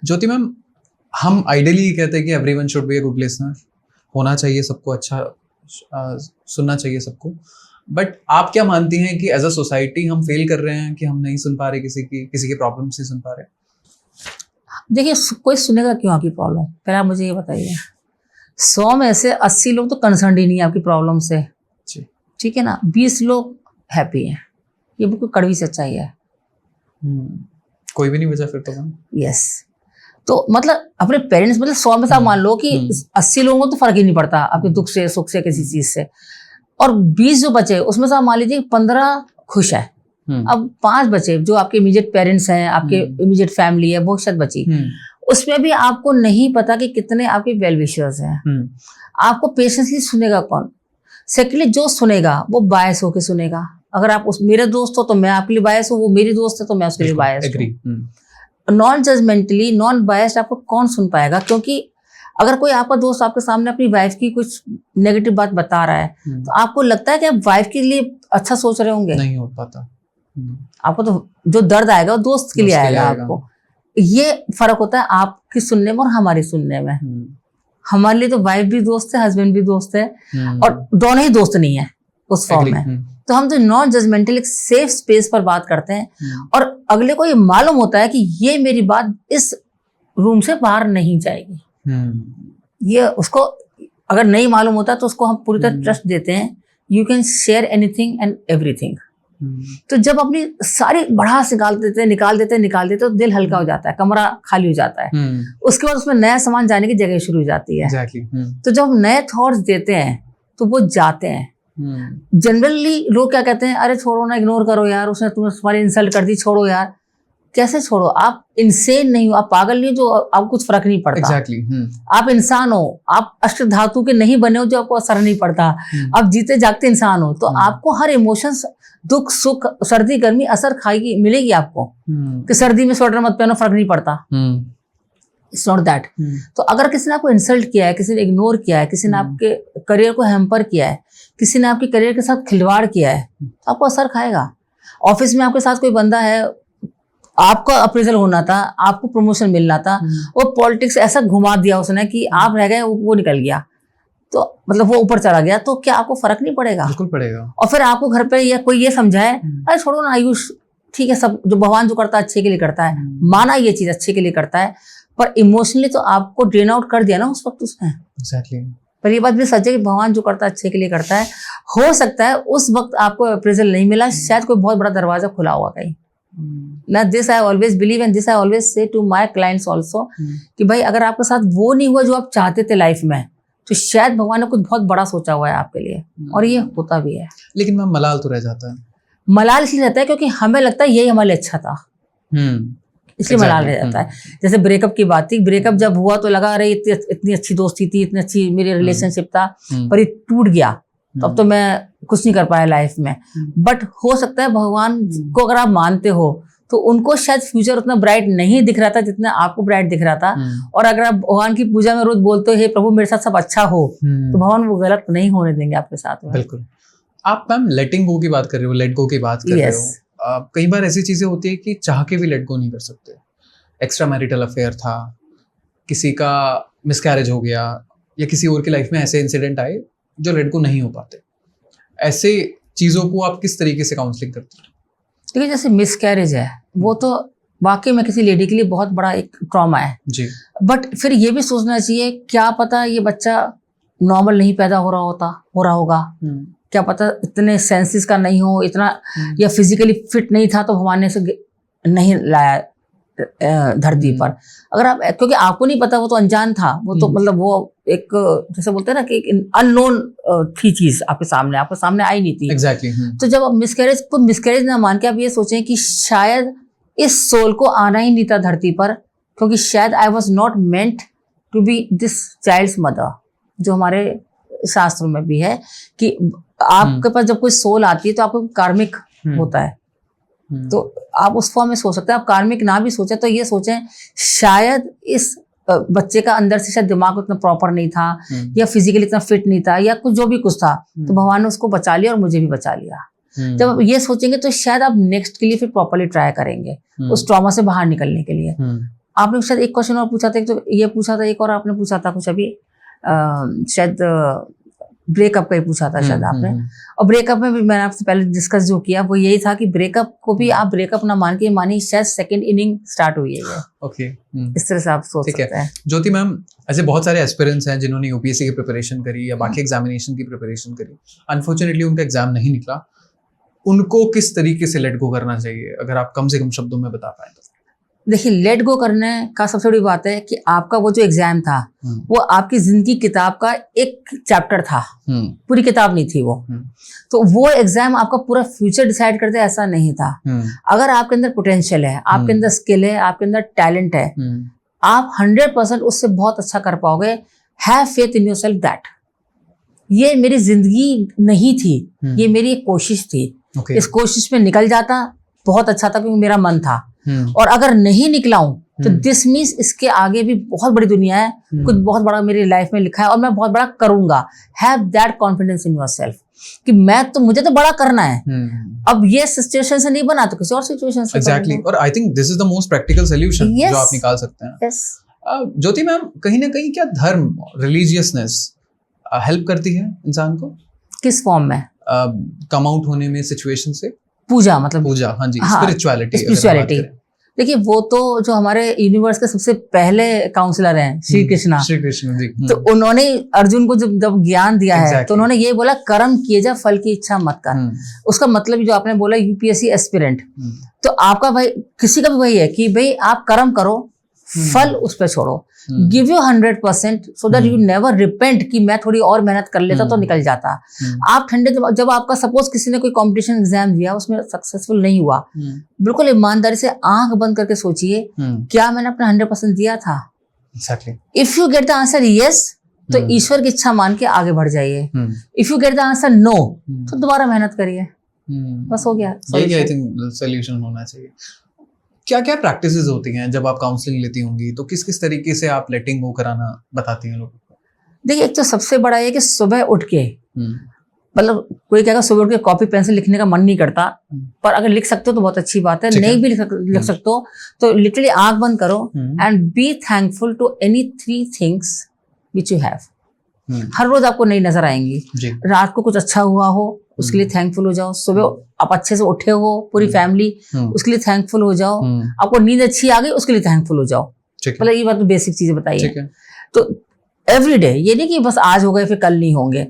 ज्योति मैम, हम आइडियली कहते हैं कि everyone should be a good listener, होना चाहिए सबको, अच्छा सुनना चाहिए सबको। बट आप क्या मानती हैं कि एज अ सोसाइटी हम फेल कर रहे हैं कि हम नहीं सुन पा रहे किसी की प्रॉब्लम्स नहीं सुन पा रहे? देखिए, कोई सुनेगा क्यों आपकी प्रॉब्लम? पहले आप मुझे ये बताइए। 100 में से 80 लोग तो कंसर्न ही नहीं है आपकी प्रॉब्लम से, ठीक है ना? 20 लोग हैप्पी हैं। ये बिल्कुल कड़वी सच्चाई है। कोई भी नहीं बचा फिर तो मैम। यस, तो मतलब अपने पेरेंट्स, मतलब 100 में से आप मान लो कि 80 लोगों को तो फर्क ही नहीं पड़ता आपके दुख से, सुख से, किसी चीज से, और 20 जो बचे उसमें से आप मान लीजिए 15 खुश है। अब 5 बचे जो आपके इमीडिएट पेरेंट्स हैं, आपके इमीडिएट फैमिली है, वो शायद बची। उसमें भी आपको नहीं पता कि कितने आपके वेल विशर्स हैं। आपको पेशेंसली सुनेगा कौन? सेकेंडली, जो सुनेगा वो बायस होके सुनेगा। अगर आप मेरे दोस्त हो तो मैं आपके लिए बायस हूँ, वो मेरी दोस्त है तो मैं उसके लिए बायस हूँ। नॉन जजमेंटली, नॉन बायस्ड आपको कौन सुन पाएगा? क्योंकि अगर कोई आपका दोस्त आपके सामने अपनी वाइफ की कुछ नेगेटिव बात बता रहा है, तो आपको लगता है कि आप वाइफ के लिए अच्छा सोच रहे होंगे? नहीं हो पाता। आपको तो जो दर्द आएगा वो दोस्त के लिए आएगा। आपको ये फर्क होता है आपकी सुनने में और हमारी सुनने में। हमारे लिए तो वाइफ भी दोस्त है, हस्बैंड भी दोस्त है, और दोनों ही दोस्त नहीं है उस फॉर्म में। तो हम तो नॉन जजमेंटल एक सेफ स्पेस पर बात करते हैं, और अगले को ये मालूम होता है कि ये मेरी बात इस रूम से बाहर नहीं जाएगी। ये उसको अगर नहीं मालूम होता तो उसको हम पूरी तरह ट्रस्ट देते हैं। You can share anything and everything. तो जब अपनी सारी भड़ास निकाल देते तो दिल हल्का हो जाता है, कमरा खाली हो जाता है। उसके बाद उसमें नया सामान जाने की जगह शुरू हो जाती है। तो जब हम नए थॉट्स देते हैं तो वो जाते हैं। जनरली लोग क्या कहते हैं, अरे छोड़ो ना, इग्नोर करो यार, उसने तुम्हारी इंसल्ट कर दी, छोड़ो यार। कैसे छोड़ो? आप इंसेन नहीं हो, आप पागल नहीं हो जो आपको कुछ फर्क नहीं पड़ता। आप इंसान हो, आप अष्ट धातु के नहीं बने हो जो आपको असर नहीं पड़ता। आप जीते जागते इंसान हो, तो आपको हर इमोशंस, दुख सुख, सर्दी गर्मी असर खाएगी, मिलेगी आपको। कि सर्दी में स्वेटर मत पहनो, फर्क नहीं पड़ता। It's not that. तो अगर किसी ने आपको इंसल्ट किया है, किसी ने इग्नोर किया है, किसी ने आपके करियर को हैम्पर किया है, किसी ने आपके करियर के साथ खिलवाड़ किया है, तो आपको असर खाएगा। ऑफिस में आपके साथ कोई बंदा है, आपका अप्रेजल होना था, आपको प्रमोशन मिलना था, वो पॉलिटिक्स ऐसा घुमा दिया उसने कि आप रह गए, वो निकल गया, तो मतलब वो ऊपर चला गया, तो क्या आपको फर्क नहीं पड़ेगा? बिल्कुल पड़ेगा। और फिर आपको घर पे या कोई ये समझाए, अरे छोड़ो ना आयुष, ठीक है, सब जो भगवान जो करता है अच्छे के लिए करता है, माना ये चीज अच्छे के लिए करता है, पर इमोशनली तो आपको ड्रेन आउट कर दिया ना उस वक्त उसने। Exactly. पर ये बात भी सच है कि भगवान जो करता है अच्छे के लिए करता है। हो सकता है उस वक्त आपको अप्रेजल नहीं मिला, शायद कोई बहुत बड़ा दरवाजा खुला हुआ कहीं। ना this I always believe and this I always say to my clients also, कि भाई अगर आपके साथ वो नहीं हुआ जो आप चाहते थे लाइफ में, तो शायद भगवान ने कुछ बहुत बड़ा सोचा हुआ है आपके लिए, और ये होता भी है। लेकिन मैम मलाल तो रह जाता है। मलाल इसलिए रहता है क्योंकि हमें लगता है यही हमारे लिए अच्छा था, इसलिए मलाल रह जाता है। जैसे ब्रेकअप की बात थी, ब्रेकअप जब हुआ तो लगा रही इतनी अच्छी दोस्ती थी, इतनी अच्छी मेरी रिलेशनशिप था, पर ये टूट गया, तो अब तो मैं कुछ नहीं कर पाया लाइफ में। बट हो सकता है भगवान को अगर आप मानते हो तो उनको शायद फ्यूचर उतना ब्राइट नहीं दिख रहा था जितना आपको ब्राइट दिख रहा था। और अगर आप भगवान की पूजा में रोज बोलते हो हे प्रभु मेरे साथ सब अच्छा हो, तो भगवान वो गलत नहीं होने देंगे आपके साथ में। बिल्कुल। आप मैम लेटिंग गो की बात कर रहे हो, लेट गो की बात कर रहे हो। कई बार ऐसी चीजें होती है कि चाह के भी लेट गो नहीं कर सकते। एक्स्ट्रा मैरिटल अफेयर था, किसी का मिसकैरेज हो गया, या किसी और की लाइफ में ऐसे इंसिडेंट आए जो लेट गो नहीं हो पाते। ऐसे चीजों को आप किस तरीके से काउंसलिंग करते हैं? देखिए, जैसे मिसकैरेज है, वो तो वाकई में किसी लेडी के लिए बहुत बड़ा एक ट्रॉमा है जी। बट फिर ये भी सोचना चाहिए, क्या पता ये बच्चा नॉर्मल नहीं पैदा हो रहा होगा, क्या पता इतने सेंसेस का नहीं हो, इतना या फिजिकली फिट नहीं था तो भगवान ने इसे नहीं लाया धरती पर। अगर आप, क्योंकि आपको नहीं पता, वो तो अनजान था, वो तो मतलब वो एक जैसे बोलते हैं ना कि अननोन थी चीज, आपके सामने आई नहीं थी। एग्जैक्टली। तो जब आप मिसकैरेज ना मान के आप ये सोचें कि शायद इस सोल को आना ही नहीं था धरती पर, क्योंकि शायद I was not meant to be this child's mother, जो हमारे शास्त्रों में भी है कि आपके पास जब कोई सोल आती है तो आपको कार्मिक होता है। तो आप उस फॉर्म में सोच सकते हैं। आप कार्मिक ना भी सोचें तो ये सोचें शायद इस बच्चे का अंदर से शायद दिमाग उतना प्रॉपर नहीं था, या फिजिकली इतना फिट नहीं था, या कुछ जो भी कुछ था, तो भगवान ने उसको बचा लिया और मुझे भी बचा लिया। जब आप ये सोचेंगे तो शायद आप नेक्स्ट के लिए फिर प्रॉपरली ट्राई करेंगे उस ट्रॉमा से बाहर निकलने के लिए। आपने शायद एक क्वेश्चन और पूछा था, तो ये पूछा था, एक और आपने पूछा था कुछ अभी, शायद ब्रेकअप का ही पूछा था शायद आपने। और ब्रेकअप में भी मैंने आपसे पहले डिस्कस जो किया वो यही था कि ब्रेकअप को भी आप ब्रेकअप ना मान के मानिए शायद सेकंड इनिंग स्टार्ट हुई है। ओके, इस तरह से आप सोच सकते हैं। ज्योति मैम, ऐसे बहुत सारे एस्पिरेंट्स हैं जिन्होंने यूपीएससी की प्रिपरेशन करी या बाकी एग्जामिनेशन की प्रिपरेशन करी, अनफॉर्चुनेटली उनका एग्जाम नहीं निकला, उनको किस तरीके से लेट गो करना चाहिए, अगर आप कम से कम शब्दों में बता पाए तो? देखिए, लेट गो करने का सबसे बड़ी बात है कि आपका वो जो एग्जाम था वो आपकी जिंदगी किताब का एक चैप्टर था, पूरी किताब नहीं थी वो। तो वो एग्जाम आपका पूरा फ्यूचर डिसाइड करते ऐसा नहीं था। अगर आपके अंदर पोटेंशियल है, आपके अंदर स्किल है, आपके अंदर टैलेंट है, आप 100% उससे बहुत अच्छा कर पाओगे। Have faith in yourself that ये मेरी जिंदगी नहीं थी, ये मेरी एक कोशिश थी। इस कोशिश में निकल जाता बहुत अच्छा था, क्योंकि मेरा मन था। और अगर नहीं निकला हूं तो दिस मीन्स इसके आगे भी बहुत बड़ी दुनिया है, कुछ बहुत बड़ा मेरी लाइफ में लिखा है और मैं बहुत बड़ा करूंगा। Have that confidence in yourself कि मुझे तो बड़ा करना है। अब ये सिचुएशन से नहीं बना तो किसी और सिचुएशन से। एग्जैक्टली। और I think this is the most practical solution जो आप निकाल सकते हैं। ज्योति मैम, कहीं ना कहीं क्या धर्म, रिलीजियसनेस हेल्प करती है इंसान को? किस फॉर्म में? कम आउट होने में सिचुएशन से? पूजा, हाँ जी, स्पिरिचुअलिटी। देखिए, वो तो जो हमारे यूनिवर्स के सबसे पहले काउंसलर हैं श्री कृष्ण जी, तो उन्होंने अर्जुन को जब ज्ञान दिया है तो उन्होंने ये बोला, कर्म किए जा, फल की इच्छा मत कर। उसका मतलब जो आपने बोला यूपीएससी एस्पिरेंट, तो आपका भाई किसी का भी वही है कि भाई आप कर्म करो, फल उस पर छोड़ो। Give you 100% so that you never repent कि मैं थोड़ी और मेहनत कर लेता तो निकल जाता। आप ठंडे जब आपका सपोज किसी ने कोई कंपटीशन एग्जाम दिया, उसमें सक्सेसफुल नहीं हुआ, बिल्कुल ईमानदारी से आंख बंद करके सोचिए, क्या मैंने अपना 100% दिया था? If you get the answer yes, तो ईश्वर की इच्छा मान के आगे बढ़ जाइए। If you get the answer no, तो दोबारा मेहनत करिए। बस हो गया। आई थिंक सॉल्यूशन होना चाहिए। क्या क्या प्रैक्टिसेस होती हैं जब आप काउंसलिंग लेती होंगी, तो किस किस तरीके से आप लेटिंग गो कराना बताती हैं लोगों को? देखिए, एक तो सबसे बड़ा ये कि सुबह उठ के, मतलब कोई कहेगा सुबह उठ के कॉपी पेंसिल लिखने का मन नहीं करता, पर अगर लिख सकते हो तो बहुत अच्छी बात है। नहीं भी लिख सकते हो तो लिटरली आंख बंद करो and be thankful to any 3 things which you have. हर रोज आपको नई नजर आएंगी। रात को कुछ अच्छा हुआ हो उसके लिए थैंकफुल हो जाओ, सुबह आप अच्छे से उठे हो पूरी फैमिली, उसके लिए थैंकफुल हो जाओ, आपको नींद अच्छी आ गई उसके लिए थैंकफुल हो जाओ। मतलब ये बात तो बेसिक चीजें बताई है। तो एवरी डे, ये नहीं कि बस आज हो गए फिर कल नहीं होंगे।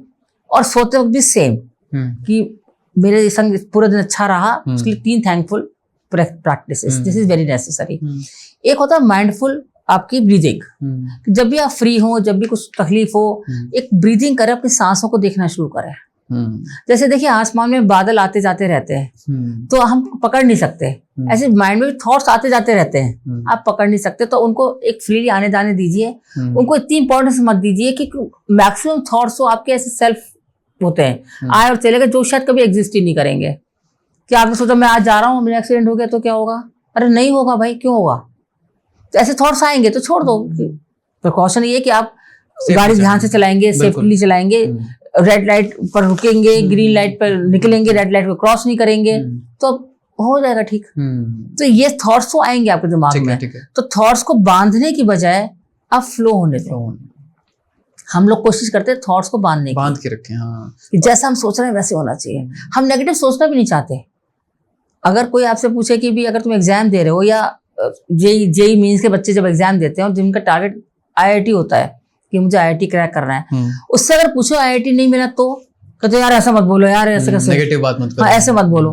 और सोते वक्त भी सेम कि मेरे संग पूरा दिन अच्छा रहा, उसके लिए 3 thankful practices, this is very necessary. एक होता है माइंडफुल आपकी ब्रीदिंग। जब भी आप फ्री हो, जब भी कुछ तकलीफ हो, एक ब्रीदिंग करें, अपनी सांसों को देखना शुरू करें। जैसे देखिए, आसमान में बादल आते जाते रहते हैं तो हम पकड़ नहीं सकते, ऐसे माइंड में भी थॉट्स आते जाते रहते हैं, आप पकड़ नहीं सकते। तो उनको एक फ्रीली आने जाने दीजिए, उनको इतनी इंपॉर्टेंस मत दीजिए कि मैक्सिमम थॉट्स तो आपके ऐसे सेल्फ होते हैं, आए और चले गए, जो शायद कभी एग्जिस्ट ही नहीं करेंगे। कि आपने सोचा मैं आज जा रहा हूँ, मेरा एक्सीडेंट हो गया तो क्या होगा? अरे नहीं होगा भाई, क्यों होगा? तो ऐसे थॉट्स आएंगे तो छोड़ दो। प्रिकॉशन ये कि आप गाड़ी ध्यान से चलाएंगे, सेफ्टली चलाएंगे, रेड लाइट पर रुकेंगे, ग्रीन लाइट पर निकलेंगे, रेड लाइट पर क्रॉस नहीं करेंगे, तो हो जाएगा ठीक। तो ये थॉट्स तो आएंगे आपके दिमाग में, तो थॉट्स को बांधने की बजाय आप फ्लो होने दो। हम लोग कोशिश करते हैं थॉट्स को बांध के रखें। हाँ, जैसा हम सोच रहे हैं वैसे होना चाहिए। हम नेगेटिव सोचना भी नहीं चाहते। अगर कोई आपसे पूछे कि भी अगर तुम एग्जाम दे रहे हो, या जेई मीन्स के बच्चे जब एग्जाम देते हैं और जिनका टारगेट IIT होता है कि मुझे IIT क्रैक करना है, उससे अगर पूछो IIT नहीं मिला तो कहते यार ऐसा मत बोलो, यार ऐसे कैसे, नेगेटिव बात मत करो, ऐसे मत बोलो।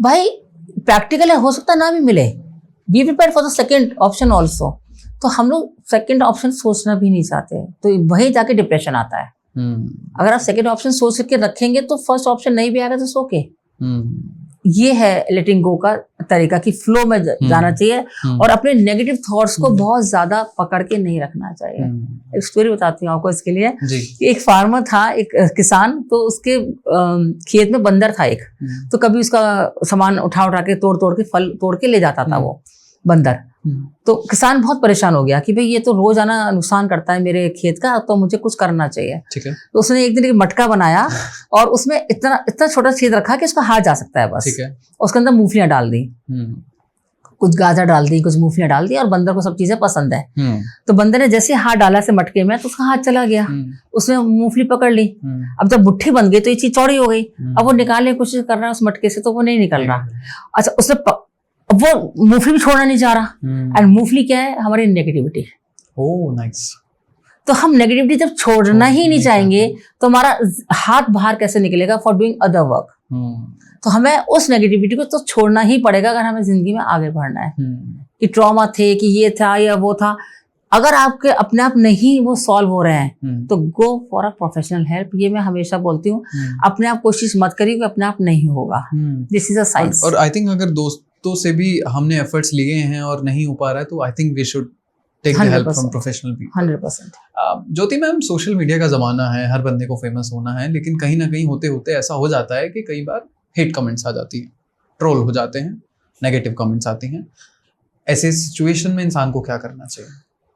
भाई प्रैक्टिकल है, हो सकता है ना भी मिले, be prepare for the second option also. तो हम लोग सेकेंड ऑप्शन सोचना भी नहीं चाहते, तो वही जाके डिप्रेशन आता है। अगर आप सेकेंड ऑप्शन सोच के रखेंगे तो फर्स्ट ऑप्शन नहीं भी आएगा तो सोके। ये है लेटिंग गो का तरीका कि फ्लो में जाना चाहिए और अपने नेगेटिव थॉट्स को बहुत ज्यादा पकड़ के नहीं रखना चाहिए। एक स्टोरी बताती हूँ आपको इसके लिए। एक फार्मर था, एक किसान, तो उसके खेत में बंदर था एक। तो कभी उसका सामान उठा के तोड़ के फल तोड़ के ले जाता था वो बंदर। तो किसान बहुत परेशान हो गया कि भाई ये तो रोजाना नुकसान करता है मेरे खेत का, तो मुझे कुछ करना चाहिए। ठीक है। तो उसने एक दिन एक मटका बनाया और उसमें इतना छोटा छेद रखा कि उसका हाथ जा सकता है बस। ठीक है। उसके अंदर मूंगफलियां डाल दी, कुछ गाजर डाल दी, कुछ मूंगफलियां डाल दी, और बंदर को सब चीजें पसंद है। तो बंदर ने जैसे हाथ डाला से मटके में तो उसका हाथ चला गया, उसने मूंगफली पकड़ ली। अब जब मुट्ठी बन गई तो ये चीज चौड़ी हो गई। अब वो निकालने की कोशिश कर रहा है उस मटके से, तो वो नहीं निकल रहा। अच्छा, उसने वो मूंगफली भी छोड़ना नहीं चाह रहा। एंड मूंगफली क्या है? हमारी नेगेटिविटी। Oh nice. तो हम नेगेटिविटी जब छोड़ना ही नहीं चाहेंगे तो हमारा हाथ बाहर कैसे निकलेगा फॉर डूइंग अदर वर्क। तो हमें उस नेगेटिविटी को तो छोड़ना ही पड़ेगा अगर हमें जिंदगी में आगे बढ़ना है। कि ट्रॉमा थे, कि ये था या वो था, अगर आपके अपने आप नहीं वो सॉल्व हो रहे हैं तो go for a professional help. ये मैं हमेशा बोलती हूँ, अपने आप कोशिश मत करिए, अपने आप नहीं होगा। This is a science. और आई थिंक अगर दोस्तों से भी हमने एफर्ट्स लिए हैं और नहीं हो पा रहा है तो I think we should take the help from professional people. 100%। Jyoti ma'am, social media का जमाना है, हर बंदे को फेमस होना है, लेकिन कहीं ना कहीं होते होते ऐसा हो जाता है कि कई बार हेट कमेंट्स आ जाती है, ट्रोल हो जाते हैं, नेगेटिव कमेंट्स आती हैं। ऐसे सिचुएशन में इंसान को क्या करना चाहिए?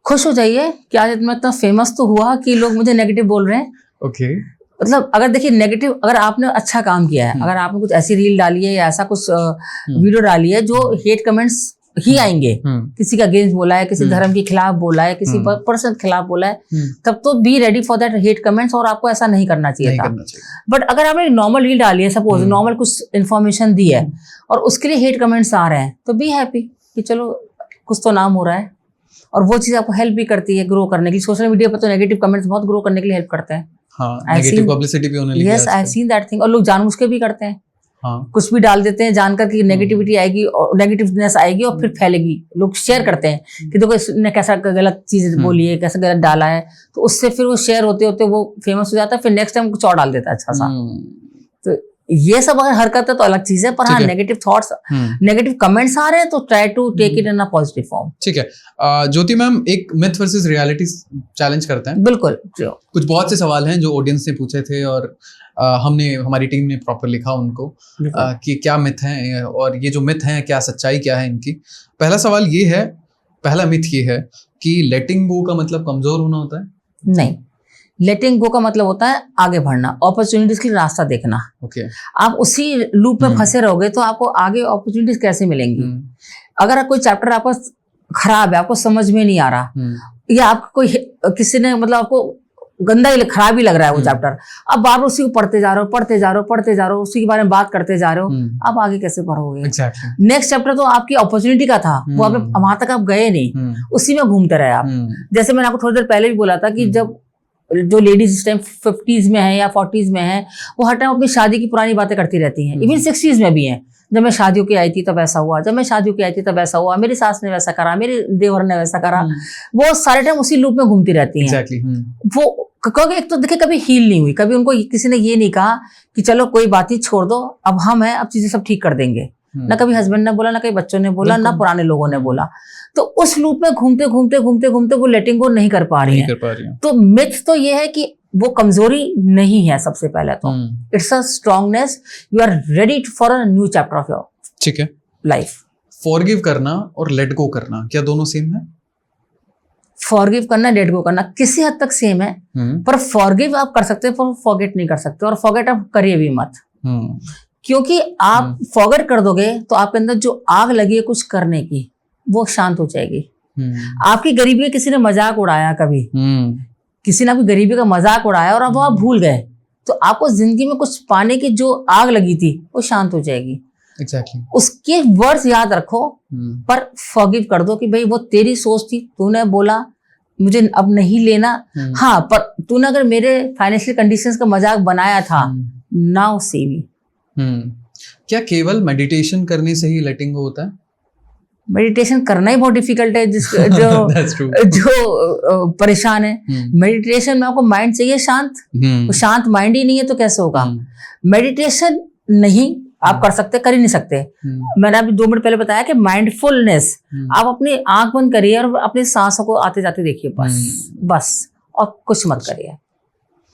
खुश हो जाइए कि आज मैं इतना फेमस तो हुआ कि लोग मुझे नेगेटिव बोल रहे हैं। ओके। मतलब अगर देखिए नेगेटिव, अगर आपने अच्छा काम किया है, अगर आपने कुछ ऐसी रील डाली है या ऐसा कुछ वीडियो डाली है जो हेट कमेंट्स ही आएंगे, किसी का अगेंस्ट बोला है, किसी धर्म के खिलाफ बोला है, किसी पर्सन के खिलाफ बोला है, तब तो be ready for that hate comments, और आपको ऐसा नहीं करना चाहिए था। बट अगर आपने नॉर्मल रील डाली है, सपोज नॉर्मल कुछ इन्फॉर्मेशन दी है और उसके लिए हेट कमेंट्स आ रहे हैं, तो बी हैप्पी कि चलो कुछ तो नाम हो रहा है, और वो चीज आपको हेल्प भी करती है ग्रो करने के लिए। सोशल मीडिया पर तो नेगेटिव कमेंट्स बहुत ग्रो करने के लिए हेल्प करते हैं। नेगेटिव पब्लिसिटी भी होने लगी है। Yes, I have seen that thing. और लोग जानबूझ के भी करते हैं। कुछ भी डाल देते हैं जानकर कि नेगेटिविटी आएगी और नेगेटिवनेस आएगी और फिर फैलेगी। लोग शेयर करते हैं कि देखो इसने कैसा गलत चीज बोली है, कैसा गलत डाला है, तो उससे फिर वो शेयर होते होते वो फेमस हो जाता है, फिर नेक्स्ट टाइम कुछ और डाल देता है अच्छा सा। तो ये सब अगर हरकत है तो अलग चीज है, पर हाँ नेगेटिव थॉट्स, नेगेटिव कमेंट्स आ रहे हैं तो try to take it in a positive form. ठीक है। ज्योति मैम, एक मिथ वर्सेस रियलिटी चैलेंज करते हैं। बिल्कुल। कुछ बहुत से सवाल हैं जो ऑडियंस ने पूछे थे और हमारी टीम ने प्रॉपर लिखा उनको कि क्या मिथ हैं और ये जो मिथ हैं क्या सच्चाई क्या है इनकी। पहला सवाल ये है, पहला मिथ ये है कि लेटिंग गो का मतलब कमजोर होना होता है? नहीं, लेटिंग गो का मतलब होता है आगे बढ़ना, अपॉर्चुनिटीज के लिए रास्ता देखना। ओके। आप उसी लूप में फंसे रहोगे तो आपको आगे अपॉर्चुनिटीज कैसे मिलेंगी? अगर कोई चैप्टर आपका खराब है, आपको समझ में नहीं आ रहा, या आपको कोई किसी ने मतलब आपको गंदा ही खराब ही लग रहा है वो चैप्टर, अब बार बार उसी को पढ़ते जा रहे हो, उसी के बारे में बात करते जा रहे हो, आप आगे कैसे बढ़ोगे? नेक्स्ट चैप्टर तो आपकी अपॉर्चुनिटी का था, वो आप वहां तक आप गए नहीं, उसी में घूमते रहे आप। जैसे मैंने आपको थोड़ी देर पहले भी बोला था कि जब जो लेडीज इस टाइम 50s में है या 40s में है, वो हर टाइम अपनी शादी की पुरानी बातें करती रहती हैं। इवन 60s में भी हैं, जब मैं शादियों की आई थी तब ऐसा हुआ, जब मैं शादियों की आई थी तब ऐसा हुआ, मेरी सास ने वैसा करा, मेरे देवर ने वैसा करा, वो सारे टाइम उसी लूप में घूमती रहती हैं। वो क्योंकि एक तो देखिए कभी हील नहीं हुई, कभी उनको किसी ने ये नहीं कहा कि चलो कोई बात नहीं छोड़ दो, अब हम हैं, अब चीजें सब ठीक कर देंगे। ना कभी हस्बैंड ने बोला, ना कभी बच्चों ने बोला, ना पुराने लोगों ने बोला। तो उस लूप में घूमते घूमते वो लेटिंग गो नहीं कर पा रही है। तो मिथ तो ये है कि वो कमजोरी नहीं है। सबसे पहले तो it's a strongness, you are ready for a new chapter of your ठीक है लाइफ। फॉरगिव करना और लेट गो करना क्या दोनों सेम है? फॉरगिव करना, लेट गो करना किसी हद तक सेम है, पर फॉरगिव आप कर सकते हो, पर फॉरगेट नहीं कर सकते, और फॉरगेट आप करिए भी मत। क्योंकि आप फॉरगेट कर दोगे तो आपके अंदर जो आग लगी है कुछ करने की, वो शांत हो जाएगी। आपकी गरीबी में किसी ने मजाक उड़ाया, कभी किसी ने आपकी गरीबी का मजाक उड़ाया और अब आप भूल गए, तो आपको जिंदगी में कुछ पाने की जो आग लगी थी वो शांत हो जाएगी। Exactly. उसके वर्ड्स याद रखो, पर फॉरगिव कर दो कि भाई वो तेरी सोच थी, तूने बोला मुझे अब नहीं लेना, हाँ पर तूने अगर मेरे फाइनेंशियल कंडीशंस का मजाक बनाया था, नाउ सी मी। क्या केवल मेडिटेशन करने से ही लेटिंग गो होता है? मेडिटेशन करना ही बहुत डिफिकल्ट है जो परेशान है। मेडिटेशन में आपको माइंड चाहिए शांत, तो शांत माइंड ही नहीं है तो कैसे होगा। मेडिटेशन नहीं आप कर सकते, कर ही नहीं सकते। मैंने अभी 2 मिनट पहले बताया कि माइंडफुलनेस, आप अपनी आंख बंद करिए और अपनी सांसों को आते जाते देखिए, बस और कुछ मत करिए,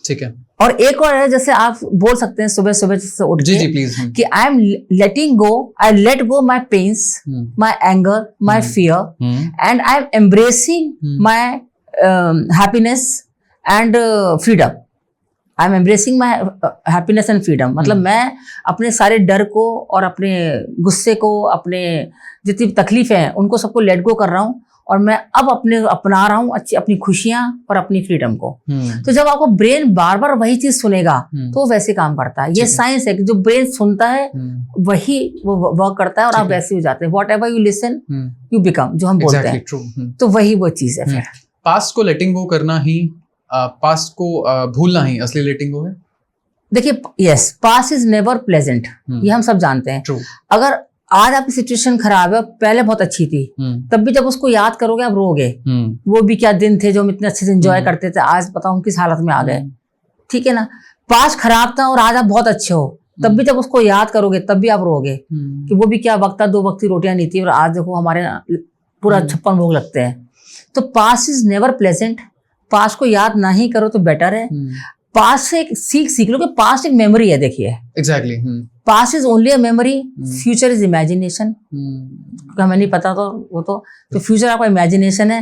ठीक है। और एक और है, जैसे आप बोल सकते हैं सुबह सुबह जैसे उठ के कि I am letting go, I let go my pains, my anger, my fear, and I am embracing my happiness and freedom. I am embracing my happiness and freedom, मतलब मैं अपने सारे डर को और अपने गुस्से को, अपने जितनी तकलीफ है उनको सबको लेट गो कर रहा हूँ, और मैं अब अपना रहा हूँ अपनी खुशियां और अपनी फ्रीडम को। तो जब आपको ब्रेन बार बार वही चीज सुनेगा तो वो वैसे काम करता है। ये साइंस है कि जो ब्रेन सुनता है वही वो वर्क करता है, और आप वैसे हो जाते हैं। What ever you listen you become, जो हम बोलते हैं, तो वही वो चीज है। फिर पास्ट को लेटिंग गो करना ही, पास्ट को भूलना ही असली लेटिंग गो है। देखिए, yes, past is never pleasant, ये हम सब जानते हैं। अगर आज आपकी सिचुएशन खराब है, पहले बहुत अच्छी थी, तब भी जब उसको याद करोगे आप रोगे। वो भी क्या दिन थे जो हम इतने अच्छे से एंजॉय करते थे, आज पता हूँ किस हालत में आ गए, ठीक है ना। पास्ट खराब था और आज आप बहुत अच्छे हो, तब भी जब उसको याद करोगे तब भी आप रोगे कि वो भी क्या वक्त था, 2 वक्त की रोटियां नहीं थी, और आज देखो हमारे पूरा 56 भोग लगते हैं। तो past is never pleasant, past को याद ना ही करो तो बेटर है। पास्ट से एक सीख लो कि पास्ट एक मेमोरी है। देखिए, exactly, past is only a memory, future is imagination. हमें नहीं पता तो वो तो फ्यूचर आपका इमेजिनेशन है,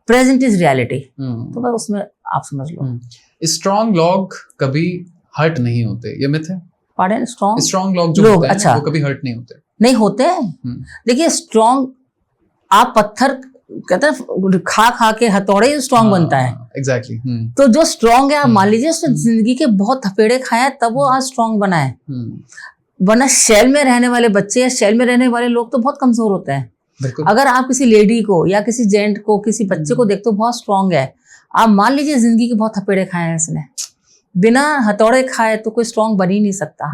प्रेजेंट इज रियलिटी। तो बस उसमें आप समझ लो। स्ट्रॉन्ग लॉग कभी हर्ट नहीं होते, ये मिथ है। पार्डन, स्ट्रॉन्ग लॉग जो होते हैं, अच्छा, वो कभी हर्ट नहीं होते। नहीं होते। देखिए, स्ट्रॉन्ग आप पत्थर कहते हैं खा खा के हथौड़े स्ट्रॉन्ग बनता है। एग्जैक्टली। तो जो स्ट्रॉन्ग है, आप मान लीजिए उसने जिंदगी के बहुत थपेड़े खाए तब वो आज स्ट्रॉन्ग बना है। वरना शेल में रहने वाले बच्चे या शेल में रहने वाले लोग तो बहुत कमजोर होते हैं। अगर आप किसी लेडी को या किसी जेंट को, किसी बच्चे को देखते हो बहुत स्ट्रॉन्ग है, आप मान लीजिए जिंदगी के बहुत थपेड़े खाए हैं इसने, बिना हथौड़े खाए तो कोई स्ट्रॉन्ग बन ही नहीं सकता।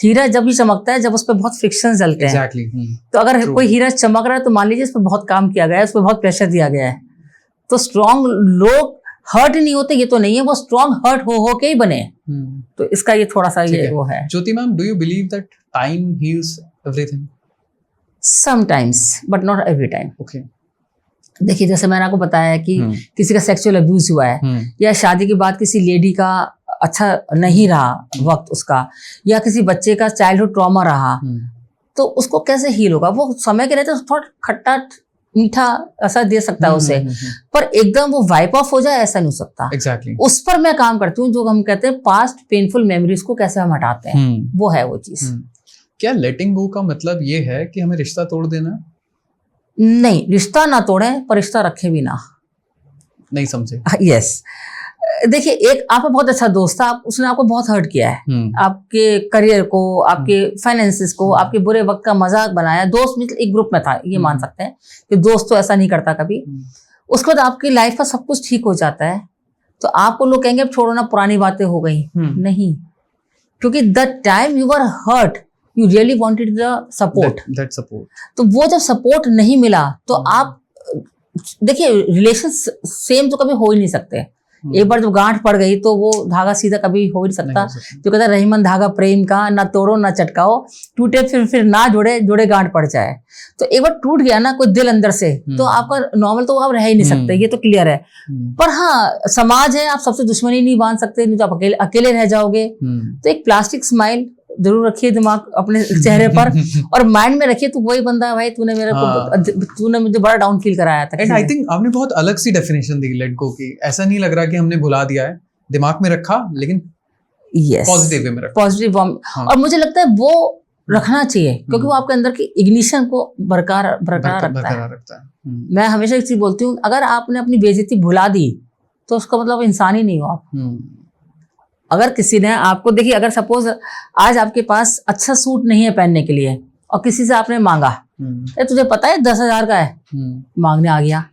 हीरा जब भी चमकता है जब उस पर बहुत फ्रिक्शन चलते हैं। तो अगर कोई हीरा चमक रहा है तो मान लीजिए इस पर बहुत काम किया गया है, उस पर बहुत प्रेशर दिया गया है। तो स्ट्रॉन्ग लोग हर्ट नहीं होते, ये तो नहीं है, वो स्ट्रॉन्ग हर्ट हो के ही बने। तो इसका ये थोड़ा सा ये वो है। Jyoti ma'am, do you believe that time heals everything? Sometimes, but not every time. Okay. देखिए, जैसे मैंने आपको बताया कि किसी का सेक्सुअल अब्यूज हुआ है, या शादी के बाद किसी लेडी का अच्छा नहीं रहा वक्त उसका, या किसी बच्चे का चाइल्डहुड ट्रॉमा रहा, तो उसको कैसे हील होगा? वो समय के रहते थोड़ा खट्टा मीठा ऐसा दे सकता है उसे, पर एकदम वो वाइप ऑफ हो जाए ऐसा नहीं हो सकता। एग्जैक्टली। उस पर मैं काम करती हूँ, जो हम कहते हैं पास्ट पेनफुल मेमोरीज को कैसे हम हटाते हैं, वो है वो चीज। क्या लेटिंग गो का मतलब ये है कि हमें रिश्ता तोड़ देना? नहीं, रिश्ता ना तोड़े पर रिश्ता रखे भी ना। नहीं समझे? यस। देखिए, एक आपका बहुत अच्छा दोस्त था, उसने आपको बहुत हर्ट किया है, आपके करियर को, आपके फाइनेंसेस को, आपके बुरे वक्त का मजाक बनाया। दोस्त मतलब एक ग्रुप में था, ये मान सकते हैं कि दोस्त तो ऐसा नहीं करता कभी। उसके बाद आपकी लाइफ का सब कुछ ठीक हो जाता है, तो आपको लोग कहेंगे अब छोड़ो ना, पुरानी बातें हो गई। नहीं, क्योंकि the time you are hurt you really wanted the support. तो वो जब सपोर्ट नहीं मिला तो आप देखिए, रिलेशन सेम तो कभी हो ही नहीं सकते। एक बार जब गांठ पड़ गई तो वो धागा सीधा कभी हो ही नहीं सकता। जो कहता है रहीमन धागा प्रेम का, ना तोड़ो ना चटकाओ, टूटे फिर ना जुड़े, जुड़े गांठ पड़ जाए। तो एक बार टूट गया ना कोई दिल अंदर से, तो आपका नॉर्मल तो आप रह ही नहीं सकते, ये तो क्लियर है। पर हाँ, समाज है, आप सबसे दुश्मनी नहीं बांध सकते, नहीं तो आप अकेले रह जाओगे। तो एक प्लास्टिक स्माइल जरूर रखिए दिमाग अपने चेहरे पर, और माइंड में रखिए तू वही बंदा है भाई, तूने मुझे बड़ा डाउन फील कराया था। एंड आई थिंक आपने बहुत अलग सी डेफिनेशन दी लेट गो की। ऐसा नहीं लग रहा कि हमने भुला दिया है, दिमाग में रखा, लेकिन पॉजिटिव वे में रखा, पॉजिटिव। और मुझे लगता है वो रखना चाहिए, क्योंकि वो आपके अंदर की इग्निशन को बरकरार रखता है। मैं हमेशा एक चीज बोलती हूँ, अगर आपने अपनी बेइज्जती भुला दी तो उसका मतलब इंसान ही नहीं हो आप। अगर किसी ने आपको, देखिए, अगर सपोज आज आपके पास अच्छा सूट नहीं है पहनने के लिए और किसी से आपने मांगा, तुझे पता है 10,000 का है, मांगने आ गया,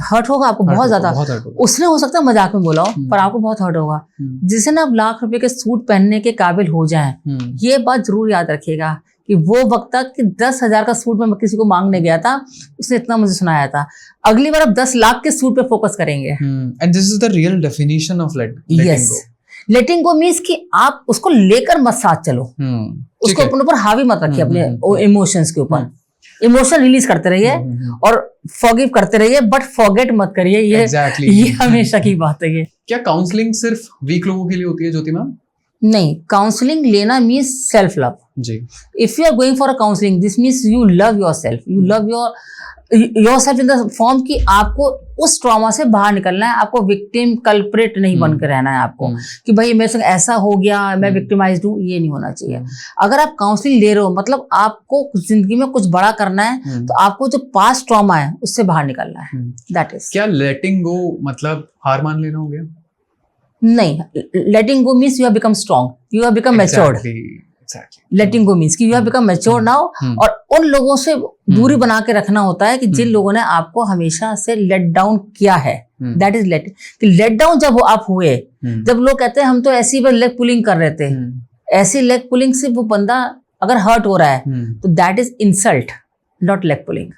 हर्ट होगा आपको बहुत ज्यादा। उसने हो सकता है मजाक में बोला हो, पर आपको बहुत हर्ट होगा। जिसे ना आप लाख रुपए के सूट पहनने के काबिल हो जाएं, ये बात जरूर याद रखिएगा कि वो वक्त तक कि 10,000 का सूट मैं किसी को मांगने गया था, उसने इतना मुझे सुनाया था। अगली बार आप 10 लाख के सूट पे फोकस करेंगे। And this is the real definition of letting go. Letting go means कि आप उसको लेकर मत साथ चलो, उसको अपने ऊपर हावी मत रखिए, अपने इमोशंस के ऊपर। इमोशन रिलीज करते रहिए और फॉरगिव करते रहिए, बट फॉरगेट मत करिए। ये हमेशा की बात है। ये क्या काउंसलिंग सिर्फ वीक लोगों के लिए होती है ज्योति मैम? नहीं, काउंसलिंग लेना मीन्स सेल्फ लव जी। If you are going for a counselling, this means you love yourself, you love yourself in the form कि आपको उस ट्रॉमा से बाहर निकलना है। आपको विक्टिम कल्प्रिट नहीं बन के रहना है आपको कि भाई मेरे संग ऐसा हो गया, मैं विक्टिमाइज्ड हूँ, ये नहीं होना चाहिए। अगर आप काउंसलिंग ले रहे हो, मतलब आपको जिंदगी में कुछ बड़ा करना है, तो आपको जो पास्ट ट्रॉमा है उससे बाहर निकलना है। That is. क्या लेटिंग गो मतलब हार मान लेना हो गया? नहीं, letting go means you have become strong, you have become matured. Letting go means कि you have become mature now. और उन लोगों से दूरी बना के रखना होता है कि जिन लोगों ने आपको हमेशा से लेट डाउन किया है। That is let down. जब आप हुए, जब लोग कहते हैं हम तो ऐसी लेग पुलिंग कर रहे थे, ऐसी लेग पुलिंग से वो बंदा अगर हर्ट हो रहा है तो that is insult, not leg pulling.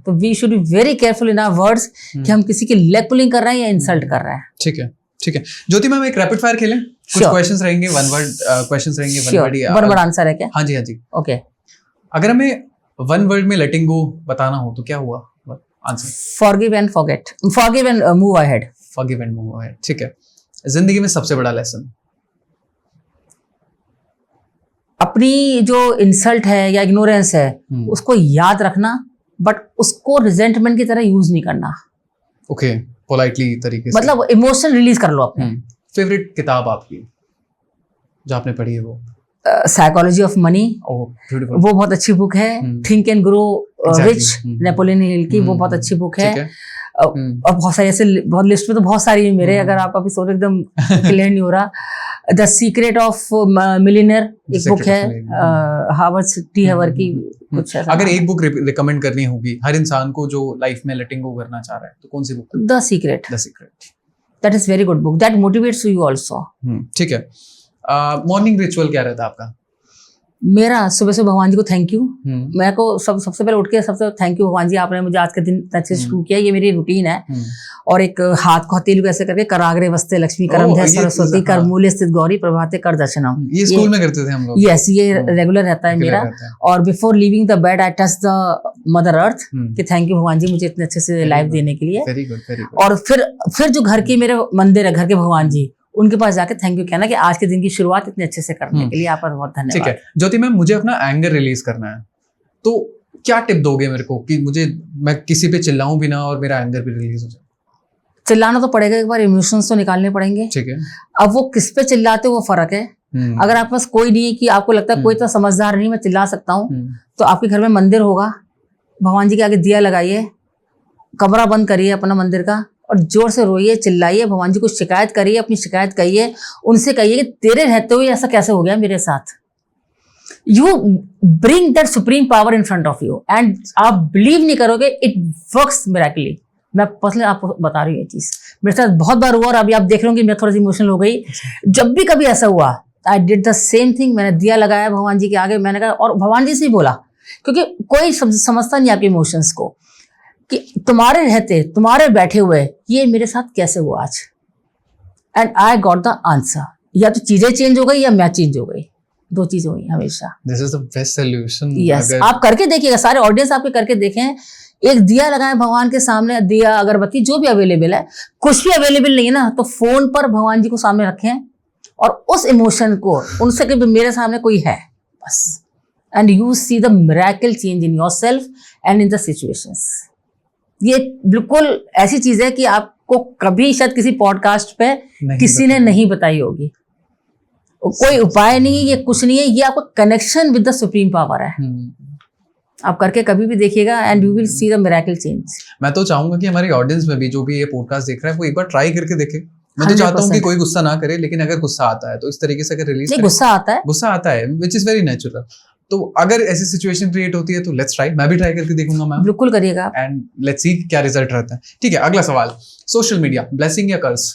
तो we should be very careful in our words कि हम किसी की लेग पुलिंग कर रहे हैं या इंसल्ट कर रहे हैं। ठीक है, ठीक है। ज्योति मैम, एक रैपिड फायर खेलें? कुछ क्वेश्चंस रहेंगे, वन वर्ड क्वेश्चंस रहेंगे, वन वर्ड आंसर है क्या? हाँ जी, हाँ जी। ओके। अगर हमें वन वर्ड में लेटिंग गो बताना हो तो क्या हुआ answer? Forgive and forget, forgive and move ahead. Forgive and move ahead, ठीक है। जिंदगी में सबसे बड़ा लेसन? अपनी जो इंसल्ट है या इग्नोरेंस है उसको याद रखना, बट उसको रिजेंटमेंट की तरह यूज नहीं करना। ओके, पोलाइटली तरीके से, मतलब इमोशन रिलीज कर लो अपने। फेवरेट किताब आपकी जो आपने पढ़ी है वो? साइकोलॉजी ऑफ मनी, वो बहुत अच्छी बुक है। Think and grow rich, Napoleon Hill की, वो बहुत अच्छी बुक है। और बहुत सारी ऐसे, बहुत लिस्ट में तो बहुत सारी है मेरे, अगर आप अभी सोच एकदम क्लियर नहीं हो रहा। द सीक्रेट ऑफ मिलियनेयर एक बुक है, हार्वर्ड टी हैवर की। कुछ अगर एक बुक रिकमेंड करनी होगी हर इंसान को जो लाइफ में लेटिंग गो करना चाह रहा है, तो कौन सी book? The secret. The secret, that is very good book, that motivates you also. ठीक है। मॉर्निंग रिचुअल क्या रहता है आपका? मेरा सुबह से भगवान जी को थैंक यू। मेरे को सबसे पहले उठ के सबसे थैंक यू भगवान जी, आपने मुझे आज का दिन अच्छे से शुरू किया। ये मेरी रूटीन है। और एक हाथ को हथेली ऐसे करके, कराग्रे वस्ते लक्ष्मी करम धय सरस्वती कर मूल्य स्थित गौरी प्रभाते कर दर्शनम। ये स्कूल में करते थे हम लोग। यस, ये रेगुलर रहता है मेरा। और before living the bed I touch the mother earth कि थैंक यू भगवान जी मुझे इतने अच्छे से लाइफ देने के लिए। Very good, very good. और फिर जो घर की मेरे मंदिर है, घर के भगवान जी, उनके पास जाके थैंक यू कहना कि आज के दिन की शुरुआत इतने अच्छे से करने के लिए आपका बहुत धन्यवाद। ठीक है ज्योति मैम, मुझे अपना एंगर रिलीज करना है, तो क्या टिप दोगे मेरे को कि मैं किसी पे चिल्लाऊं भी ना और मेरा एंगर भी रिलीज हो जाए? चिल्लाना तो पड़ेगा, एक बार इमोशंस तो निकालने पड़ेंगे। ठीक है। अब वो किस पे चिल्लाते वो फर्क है। अगर आपके पास कोई नहीं है कि आपको लगता है कोई तो समझदार नहीं, मैं चिल्ला सकता हूँ, तो आपके घर में मंदिर होगा, भगवान जी के आगे दिया लगाइए, कमरा बंद करिए अपना मंदिर का, और जोर से रोइए, चिल्लाइए, भगवान जी को शिकायत करिए, अपनी शिकायत कहिए, उनसे कहिए कि तेरे रहते हुए ऐसा कैसे हो गया मेरे साथ। You bring that supreme power in front of you and आप बिलीव नहीं करोगे, इट वर्क्स मिरेकली। मैं पर्सनली आपको बता रही हूँ ये चीज, मेरे साथ बहुत बार हुआ और अभी आप देख रहे हो कि मैं थोड़ा सी इमोशनल हो गई। जब भी कभी ऐसा हुआ, I did the same thing. मैंने दिया लगाया भगवान जी के आगे, मैंने कहा, और भगवान जी से ही बोला, क्योंकि कोई समझता नहीं आपके इमोशंस को, कि तुम्हारे रहते, तुम्हारे बैठे हुए ये मेरे साथ कैसे हुआ आज। And I got the answer. या तो चीजें चेंज हो गई या मैं चेंज हो गई, दो चीजें हुई हमेशा। This is the best solution. Yes, आप करके देखिएगा, सारे ऑडियंस आपके करके देखें। एक दिया लगाएं भगवान के सामने, दिया अगरबत्ती जो भी अवेलेबल है, कुछ भी अवेलेबल नहीं है ना, तो फोन पर भगवान जी को सामने रखें और उस इमोशन को उनसे कि मेरे सामने कोई है, बस। And you see the miracle change in yourself and in the situations. ये बिल्कुल ऐसी चीज है कि आपको कभी शायद किसी पॉडकास्ट पे किसी ने नहीं बताई होगी। कोई उपाय नहीं है, ये कुछ नहीं है, ये आपका connection with the supreme power है। आप करके कभी भी देखिएगा and you will see the miracle change. मैं तो चाहूंगा कि हमारी ऑडियंस में भी जो भी ये पॉडकास्ट देख रहा है वो एक बार ट्राई करके देखे। मैं तो चाहता हूँ कि कोई गुस्सा ना करे, लेकिन अगर गुस्सा आता है तो इस तरीके से अगर रिलीज नहीं, गुस्सा आता है विच इज वेरी नेचुरल। तो अगर ऐसी सिचुएशन क्रिएट होती है तो लेट्स ट्राई, मैं भी ट्राई करके देखूंगा मैम। बिल्कुल करिएगा एंड लेट्स सी क्या रिजल्ट रहता है। ठीक है, अगला सवाल, सोशल मीडिया ब्लेसिंग या curse?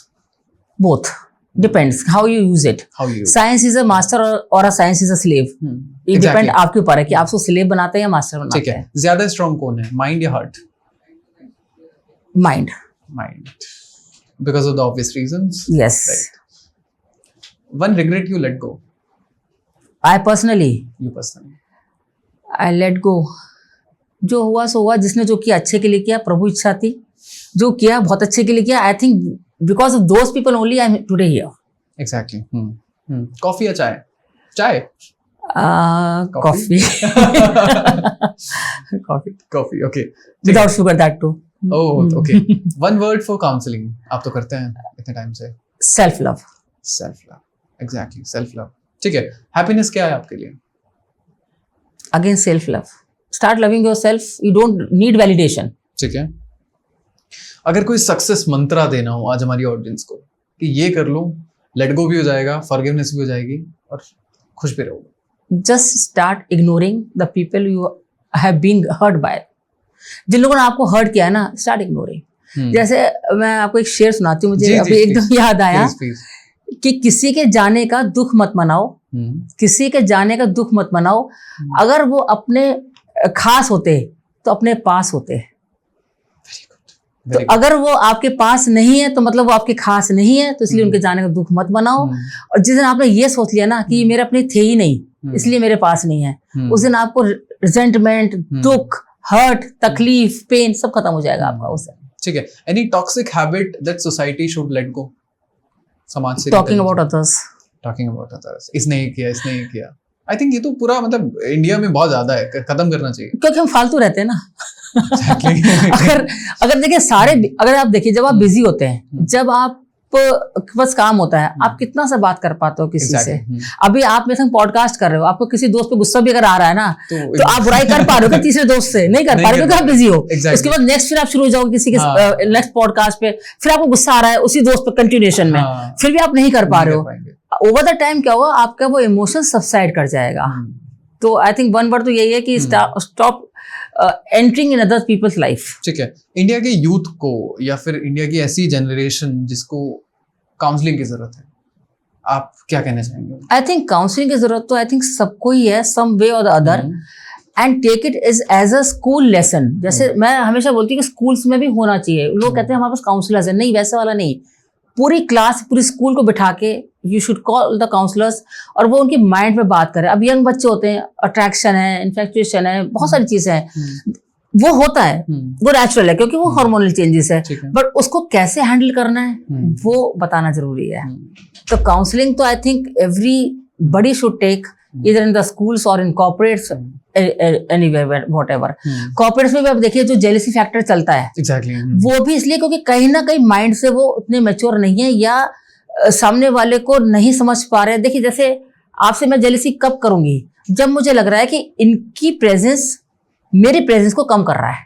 Both. Depends how you use it. How you science is a master और साइंस इज अ स्लेव. ये Exactly. डिपेंड आपके ऊपर है कि आप उसको स्लेव बनाते हैं या मास्टर ठीक बनाते है. हैं. ज्यादा स्ट्रॉन्ग कौन है, माइंड या heart? Mind. Mind. Because of the obvious reasons. Yes. One regret you let go. I personally You personally. I let गो. जो हुआ सो हुआ. जिसने जो किया अच्छे के लिए किया. प्रभु इच्छा थी. जो किया बहुत अच्छे के लिए किया. I think because of those people only I am today here. Exactly. Coffee या चाय? चाय. Coffee. Coffee coffee. Okay. Without sugar that too. Oh okay. One word for counselling. आप तो करते हैं इतने टाइम से. Self love. Self love. Exactly, self love. ठीक है. हैप्पीनेस क्या है आपके लिए? Again self love. Start loving yourself. You don't need validation. ठीक है. अगर कोई सक्सेस मंत्रा देना हो आज हमारी ऑडियंस को कि ये कर लो, लेट गो भी हो जाएगा, फॉरगिवनेस भी हो जाएगी और खुश भी रहोगे. Just start ignoring the people you have been hurt by. जिन लोगों ने आपको हर्ट किया है ना, स्टार्ट इग्नोरिंग. जैसे मैं आपको एक शेर सुनाती हूँ. मुझे अभी एकदम याद आया कि किसी के जाने का दुख मत मनाओ. किसी के जाने का दुख मत मनाओ. अगर वो अपने खास होते तो अपने पास होते. तो अगर वो आपके पास नहीं है तो मतलब वो आपके खास नहीं है. तो इसलिए उनके जाने का दुख मत मनाओ. और जिस दिन आपने ये सोच लिया ना कि ये मेरे अपने थे ही नहीं इसलिए मेरे पास नहीं है, उस दिन आपको रिजेंटमेंट, दुख, हर्ट, तकलीफ, पेन सब खत्म हो जाएगा आपका उस दिन. ठीक है. Any toxic habit that society should let go? समाज से talking about others. Talking about others. इसने ये किया, इसने ये किया. आई थिंक ये तो पूरा मतलब इंडिया में बहुत ज्यादा है. खत्म करना चाहिए. क्योंकि हम फालतू रहते हैं ना. Exactly. अगर देखिए सारे, अगर आप देखिए जब आप बिजी होते हैं, जब आप बस काम होता है, आप कितना सा बात कर पाते हो किसी से. अभी आप मेरे संग पॉडकास्ट कर रहे हो, आपको किसी दोस्त पे गुस्सा भी अगर आ रहा है ना तो आप बुराई कर पा रहे हो तीसरे दोस्त से नहीं कर पा रहे हो क्योंकि आप बिजी हो. उसके बाद नेक्स्ट फिर आप शुरू हो जाओगे किसी के नेक्स्ट पॉडकास्ट पे, फिर आपको गुस्सा आ रहा है उसी दोस्त पे कंटिन्यूएशन में, फिर भी आप नहीं कर पा रहे हो. ओवर द टाइम क्या होगा, आपका वो इमोशन सबसाइड कर जाएगा. तो आई थिंक वन वर्ड तो यही है कि stop entering in other people's life. ठीक है. इंडिया के यूथ को या फिर इंडिया की ऐसी जनरेशन जिसको काउंसलिंग की जरूरत है, आप क्या कहना चाहेंगे? आई थिंक काउंसलिंग की जरूरत तो आई थिंक सबको ही है, सम वे और the other, and take it as a school lesson. जैसे मैं हमेशा बोलती हूँ कि स्कूल्स में भी होना चाहिए. लोग कहते हैं हमारे पास काउंसलर्स है. नहीं, वैसा वाला नहीं. पूरी क्लास, पूरी स्कूल को बिठा के you should call the counsellors और वो उनकी माइंड पे बात करें. अब यंग बच्चे होते हैं, अट्रैक्शन है, इन्फेक्चुएशन है, बहुत सारी चीजें हैं. वो होता है, वो नेचुरल है क्योंकि वो हार्मोनल चेंजेस है. बट उसको कैसे हैंडल करना है वो बताना जरूरी है. तो काउंसलिंग तो I think everybody should take, इधर इन द स्कूल्स और in corporates, anywhere, whatever. Corporates में भी आप देखिए जो जेलसी फैक्टर चलता है, वो भी इसलिए क्योंकि कहीं ना कहीं माइंड से वो उतने मैच्योर नहीं है या सामने वाले को नहीं समझ पा रहे. देखिए जैसे आपसे मैं जेलसी कब करूंगी, जब मुझे लग रहा है कि इनकी प्रेजेंस मेरे प्रेजेंस को कम कर रहा है,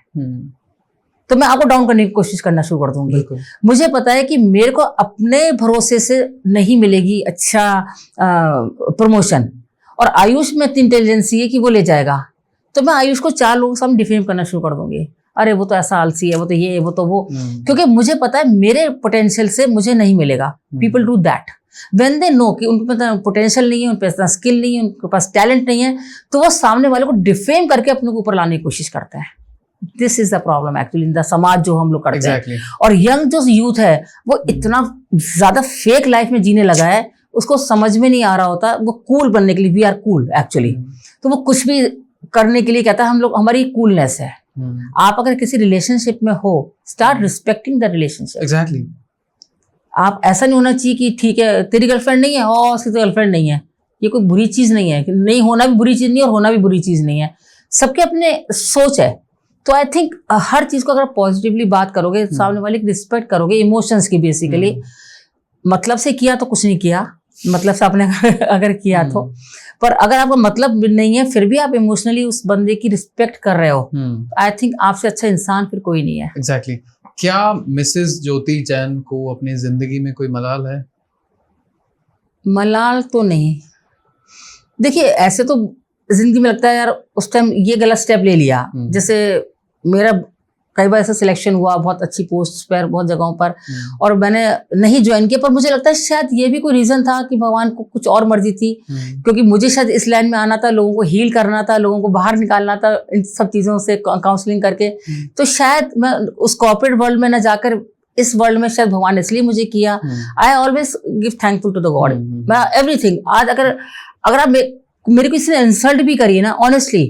तो मैं आपको डाउन करने की कोशिश करना शुरू कर दूंगी. मुझे पता है कि मेरे को अपने भरोसे से नहीं मिलेगी अच्छा प्रमोशन, और आयुष में इतनी इंटेलिजेंसी है कि वो ले जाएगा, तो मैं आयुष को 4 लोगों के सामने डिफेम करना शुरू कर दूंगी. अरे वो तो ऐसा आलसी है, वो तो ये, वो तो वो, क्योंकि मुझे पता है मेरे पोटेंशियल से मुझे नहीं मिलेगा. People do that when they know कि उनके पास पोटेंशियल नहीं है, उनके पास स्किल नहीं है, उनके पास टैलेंट नहीं है, तो वो सामने वाले को डिफेम करके अपने को ऊपर लाने की कोशिश करते हैं. This is the problem actually in the समाज जो हम लोग करते हैं. और यंग जो यूथ है वो इतना ज्यादा फेक लाइफ में जीने लगा है, उसको समझ में नहीं आ रहा होता. वो कूल बनने के लिए, वी आर कूल एक्चुअली, तो वो कुछ भी करने के लिए कहता है हम लोग, हमारी कूलनेस है. आप अगर किसी रिलेशनशिप में हो, start respecting the relationship. Exactly. आप ऐसा नहीं होना चाहिए कि ठीक है तेरी गर्लफ्रेंड नहीं है और उसकी गर्लफ्रेंड नहीं है, ये कोई बुरी चीज नहीं है. नहीं होना भी बुरी चीज नहीं और होना भी बुरी चीज नहीं है. सबके अपने सोच है. तो आई थिंक हर चीज को अगर पॉजिटिवली बात करोगे, सामने वाले की रिस्पेक्ट करोगे, इमोशंस की बेसिकली, मतलब से किया तो कुछ नहीं किया, मतलब से आपने अगर किया तो, पर अगर आपका मतलब नहीं है फिर भी आप इमोशनली उस बंदे की रिस्पेक्ट कर रहे हो, आई थिंक आपसे अच्छा इंसान फिर कोई नहीं है. एग्जैक्टली. क्या मिसेस ज्योति जैन को अपनी जिंदगी में कोई मलाल है? मलाल तो नहीं. देखिए ऐसे तो जिंदगी में लगता है यार उस टाइम ये गलत स्टेप ले लिया. जैसे मेरा कई बार ऐसा सिलेक्शन हुआ बहुत अच्छी पोस्ट पर, बहुत जगहों पर, और मैंने नहीं ज्वाइन किया, पर मुझे लगता है शायद ये भी कोई रीजन था कि भगवान को कुछ और मर्जी थी, क्योंकि मुझे शायद इस लाइन में आना था, लोगों को हील करना था, लोगों को बाहर निकालना था इन सब चीजों से काउंसलिंग करके। तो शायद मैं उस कॉर्पोरेट वर्ल्ड में न जाकर इस वर्ल्ड में शायद भगवान इसलिए मुझे किया। I always give thankful to the god, मैं एवरीथिंग। आज अगर आप मेरे को किसी ने इंसल्ट भी करी ना, ऑनेस्टली,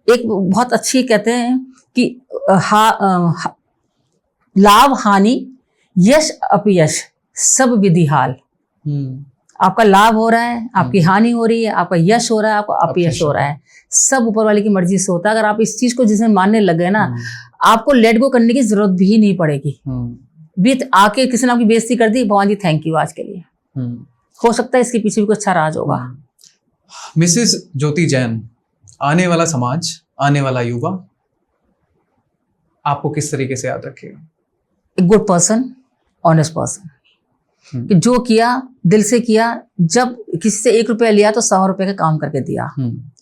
एक बहुत अच्छी कहते हैं कि लाभ हानि यश अपयश सब विधि हाल। आपका लाभ हो रहा है, आपकी हानि हो रही है, आपका यश हो रहा है, आपका अपयश हो रहा है, सब ऊपर वाले की मर्जी से होता है। अगर आप इस चीज को जिसमें मानने लग गए ना, आपको लेट गो करने की जरूरत भी नहीं पड़ेगी। बीत आके किसी ने आपकी बेइज्जती कर दी, भगवान जी थैंक यू आज के लिए। हो सकता है इसके पीछे भी कुछ अच्छा राज होगा। मिसेस ज्योति जैन, आने वाला समाज, आने वाला युवा आपको किस तरीके से याद रखेगा? A good person, honest person, कि जो किया दिल से किया। जब किसी से 1 रुपया लिया तो 100 रुपए का काम करके दिया।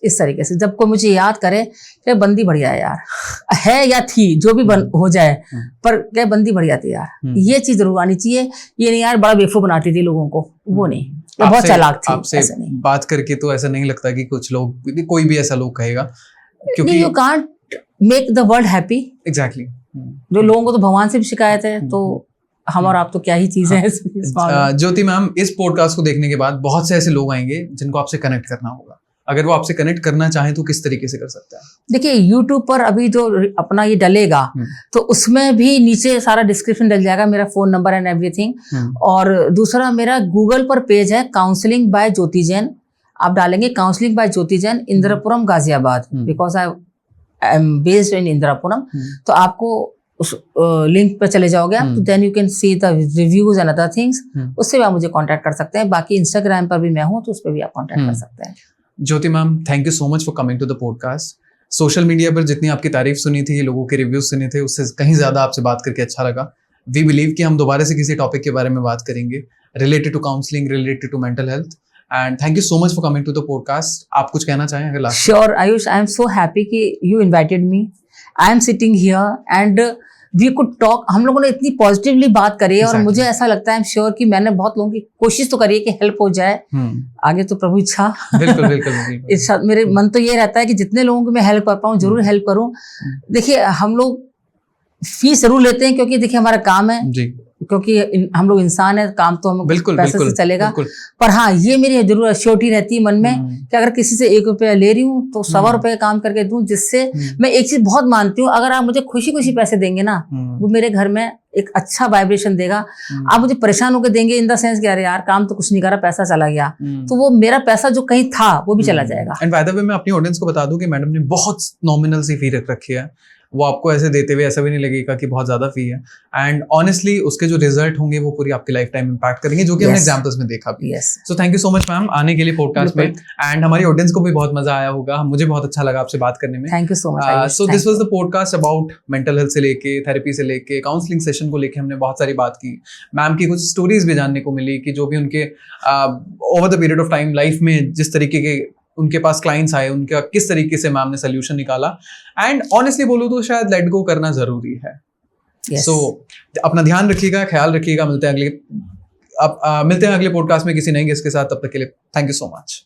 इस तरीके से जब कोई मुझे याद करे कि बंदी बढ़िया है यार, है या थी जो भी हो जाए, पर क्या बंदी बढ़िया थी यार, ये चीज जरूर आनी चाहिए। ये नहीं यार बड़ा बेवकूफ बनाती थी लोगों को, वो नहीं, बहुत चालाक थी। आपसे बात करके तो ऐसा नहीं लगता कि कुछ लोग, कोई भी ऐसा लोग कहेगा, क्योंकि you can't make the world happy. Exactly. जो लोगों को तो भगवान से भी शिकायत है, तो हम और आप तो क्या ही चीज है। ज्योति मैम, इस पॉडकास्ट को देखने के बाद बहुत से ऐसे लोग आएंगे जिनको आपसे कनेक्ट करना होगा। अगर वो आपसे कनेक्ट करना चाहें तो किस तरीके से कर सकता है? देखिए, यूट्यूब पर अभी जो अपना ये डलेगा तो उसमें भी नीचे सारा डिस्क्रिप्शन डल जाएगा, मेरा फोन नंबर एंड एवरीथिंग। और दूसरा मेरा गूगल पर पेज है, काउंसलिंग बाय ज्योति जैन। आप डालेंगे counselling by Jyoti Jain, Indirapuram Ghaziabad, because I am based in Indirapuram. तो आपको उस लिंक पे चले जाओगे आप, तो then you can see the reviews and other things. उससे भी आप मुझे कांटेक्ट कर सकते हैं। बाकी इंस्टाग्राम पर भी मैं हूँ, तो उस पर भी आप कांटेक्ट कर सकते हैं। Jyoti ma'am, thank you so much for coming to the podcast. Social media पर जितनी आपकी तारीफ सुनी थी, लोगों के रिव्यूज सुने थे, उससे कहीं ज्यादा आपसे बात करके अच्छा लगा। वी बिलीव कि हम दोबारा से किसी टॉपिक के बारे में बात करेंगे related to counselling, related to mental health. And thank you so much for coming to the podcast. आप कुछ कहना चाहें अगर last? Sure Ayush, I am so happy कि you invited me. I am sitting here and we could talk. हम लोगों ने इतनी पॉजिटिवली बात करी है, और मुझे ऐसा लगता है, आई एम श्योर कि मैंने बहुत लोगों की कोशिश तो करी है कि हेल्प हो जाए। आगे तो प्रभु इच्छा। बिल्कुल बिल्कुल। मेरे मन तो ये रहता है कि जितने लोगों को मैं हेल्प कर पाऊँ जरूर हेल्प करूँ। देखिए, हम लोग फीस जरूर लेते हैं, क्योंकि देखिए हमारा काम है जी, क्योंकि हम लोग इंसान है, काम तो हम पैसे से चलेगा। पर हाँ, ये मेरी जरूर श्योरिटी रहती है मन में कि अगर किसी से 1 रुपया ले रही हूँ तो 100 रुपए का काम करके दूं, जिससे मैं एक चीज बहुत मानती हूँ, अगर आप मुझे खुशी खुशी पैसे देंगे ना, वो मेरे घर में एक अच्छा वाइब्रेशन देगा। आप मुझे परेशान होकर देंगे इन द सेंस कि अरे यार काम तो कुछ नहीं करा, पैसा चला गया, तो वो मेरा पैसा जो कहीं था वो भी चला जाएगा। एंड बाय द वे, मैं अपनी ऑडियंस को बता दूं कि मैडम ने बहुत नॉमिनल सी फी रख रखी है। वो आपको ऐसे देते हुए ऐसा भी नहीं लगेगा कि बहुत ज्यादा फी है। एंड ऑनेस्टली उसके जो रिजल्ट होंगे वो पूरी आपकी लाइफ टाइम इंपैक्ट करेंगे, जो कि हमने एग्जांपल्स में देखा भी। So thank you so much ma'am आने के लिए पॉडकास्ट में। एंड हमारी ऑडियंस को भी बहुत मजा आया होगा, मुझे बहुत अच्छा लगा आपसे बात करने में। Thank you so much. So this was the podcast about mental health से लेके, थेरेपी से लेके, काउंसलिंग सेशन को लेके हमने बहुत सारी बात की। मैम की कुछ स्टोरीज भी जानने को मिली कि जो भी उनके over the period of time life में जिस तरीके के उनके पास क्लाइंट्स आए, उनका किस तरीके से मैम ने सोल्यूशन निकाला। एंड ऑनेस्टली बोलूं तो शायद लेट गो करना जरूरी है। सो अपना ध्यान रखिएगा, ख्याल रखिएगा। मिलते हैं अगले पॉडकास्ट में किसी नए गेस्ट के साथ। तब तक के लिए थैंक यू सो मच।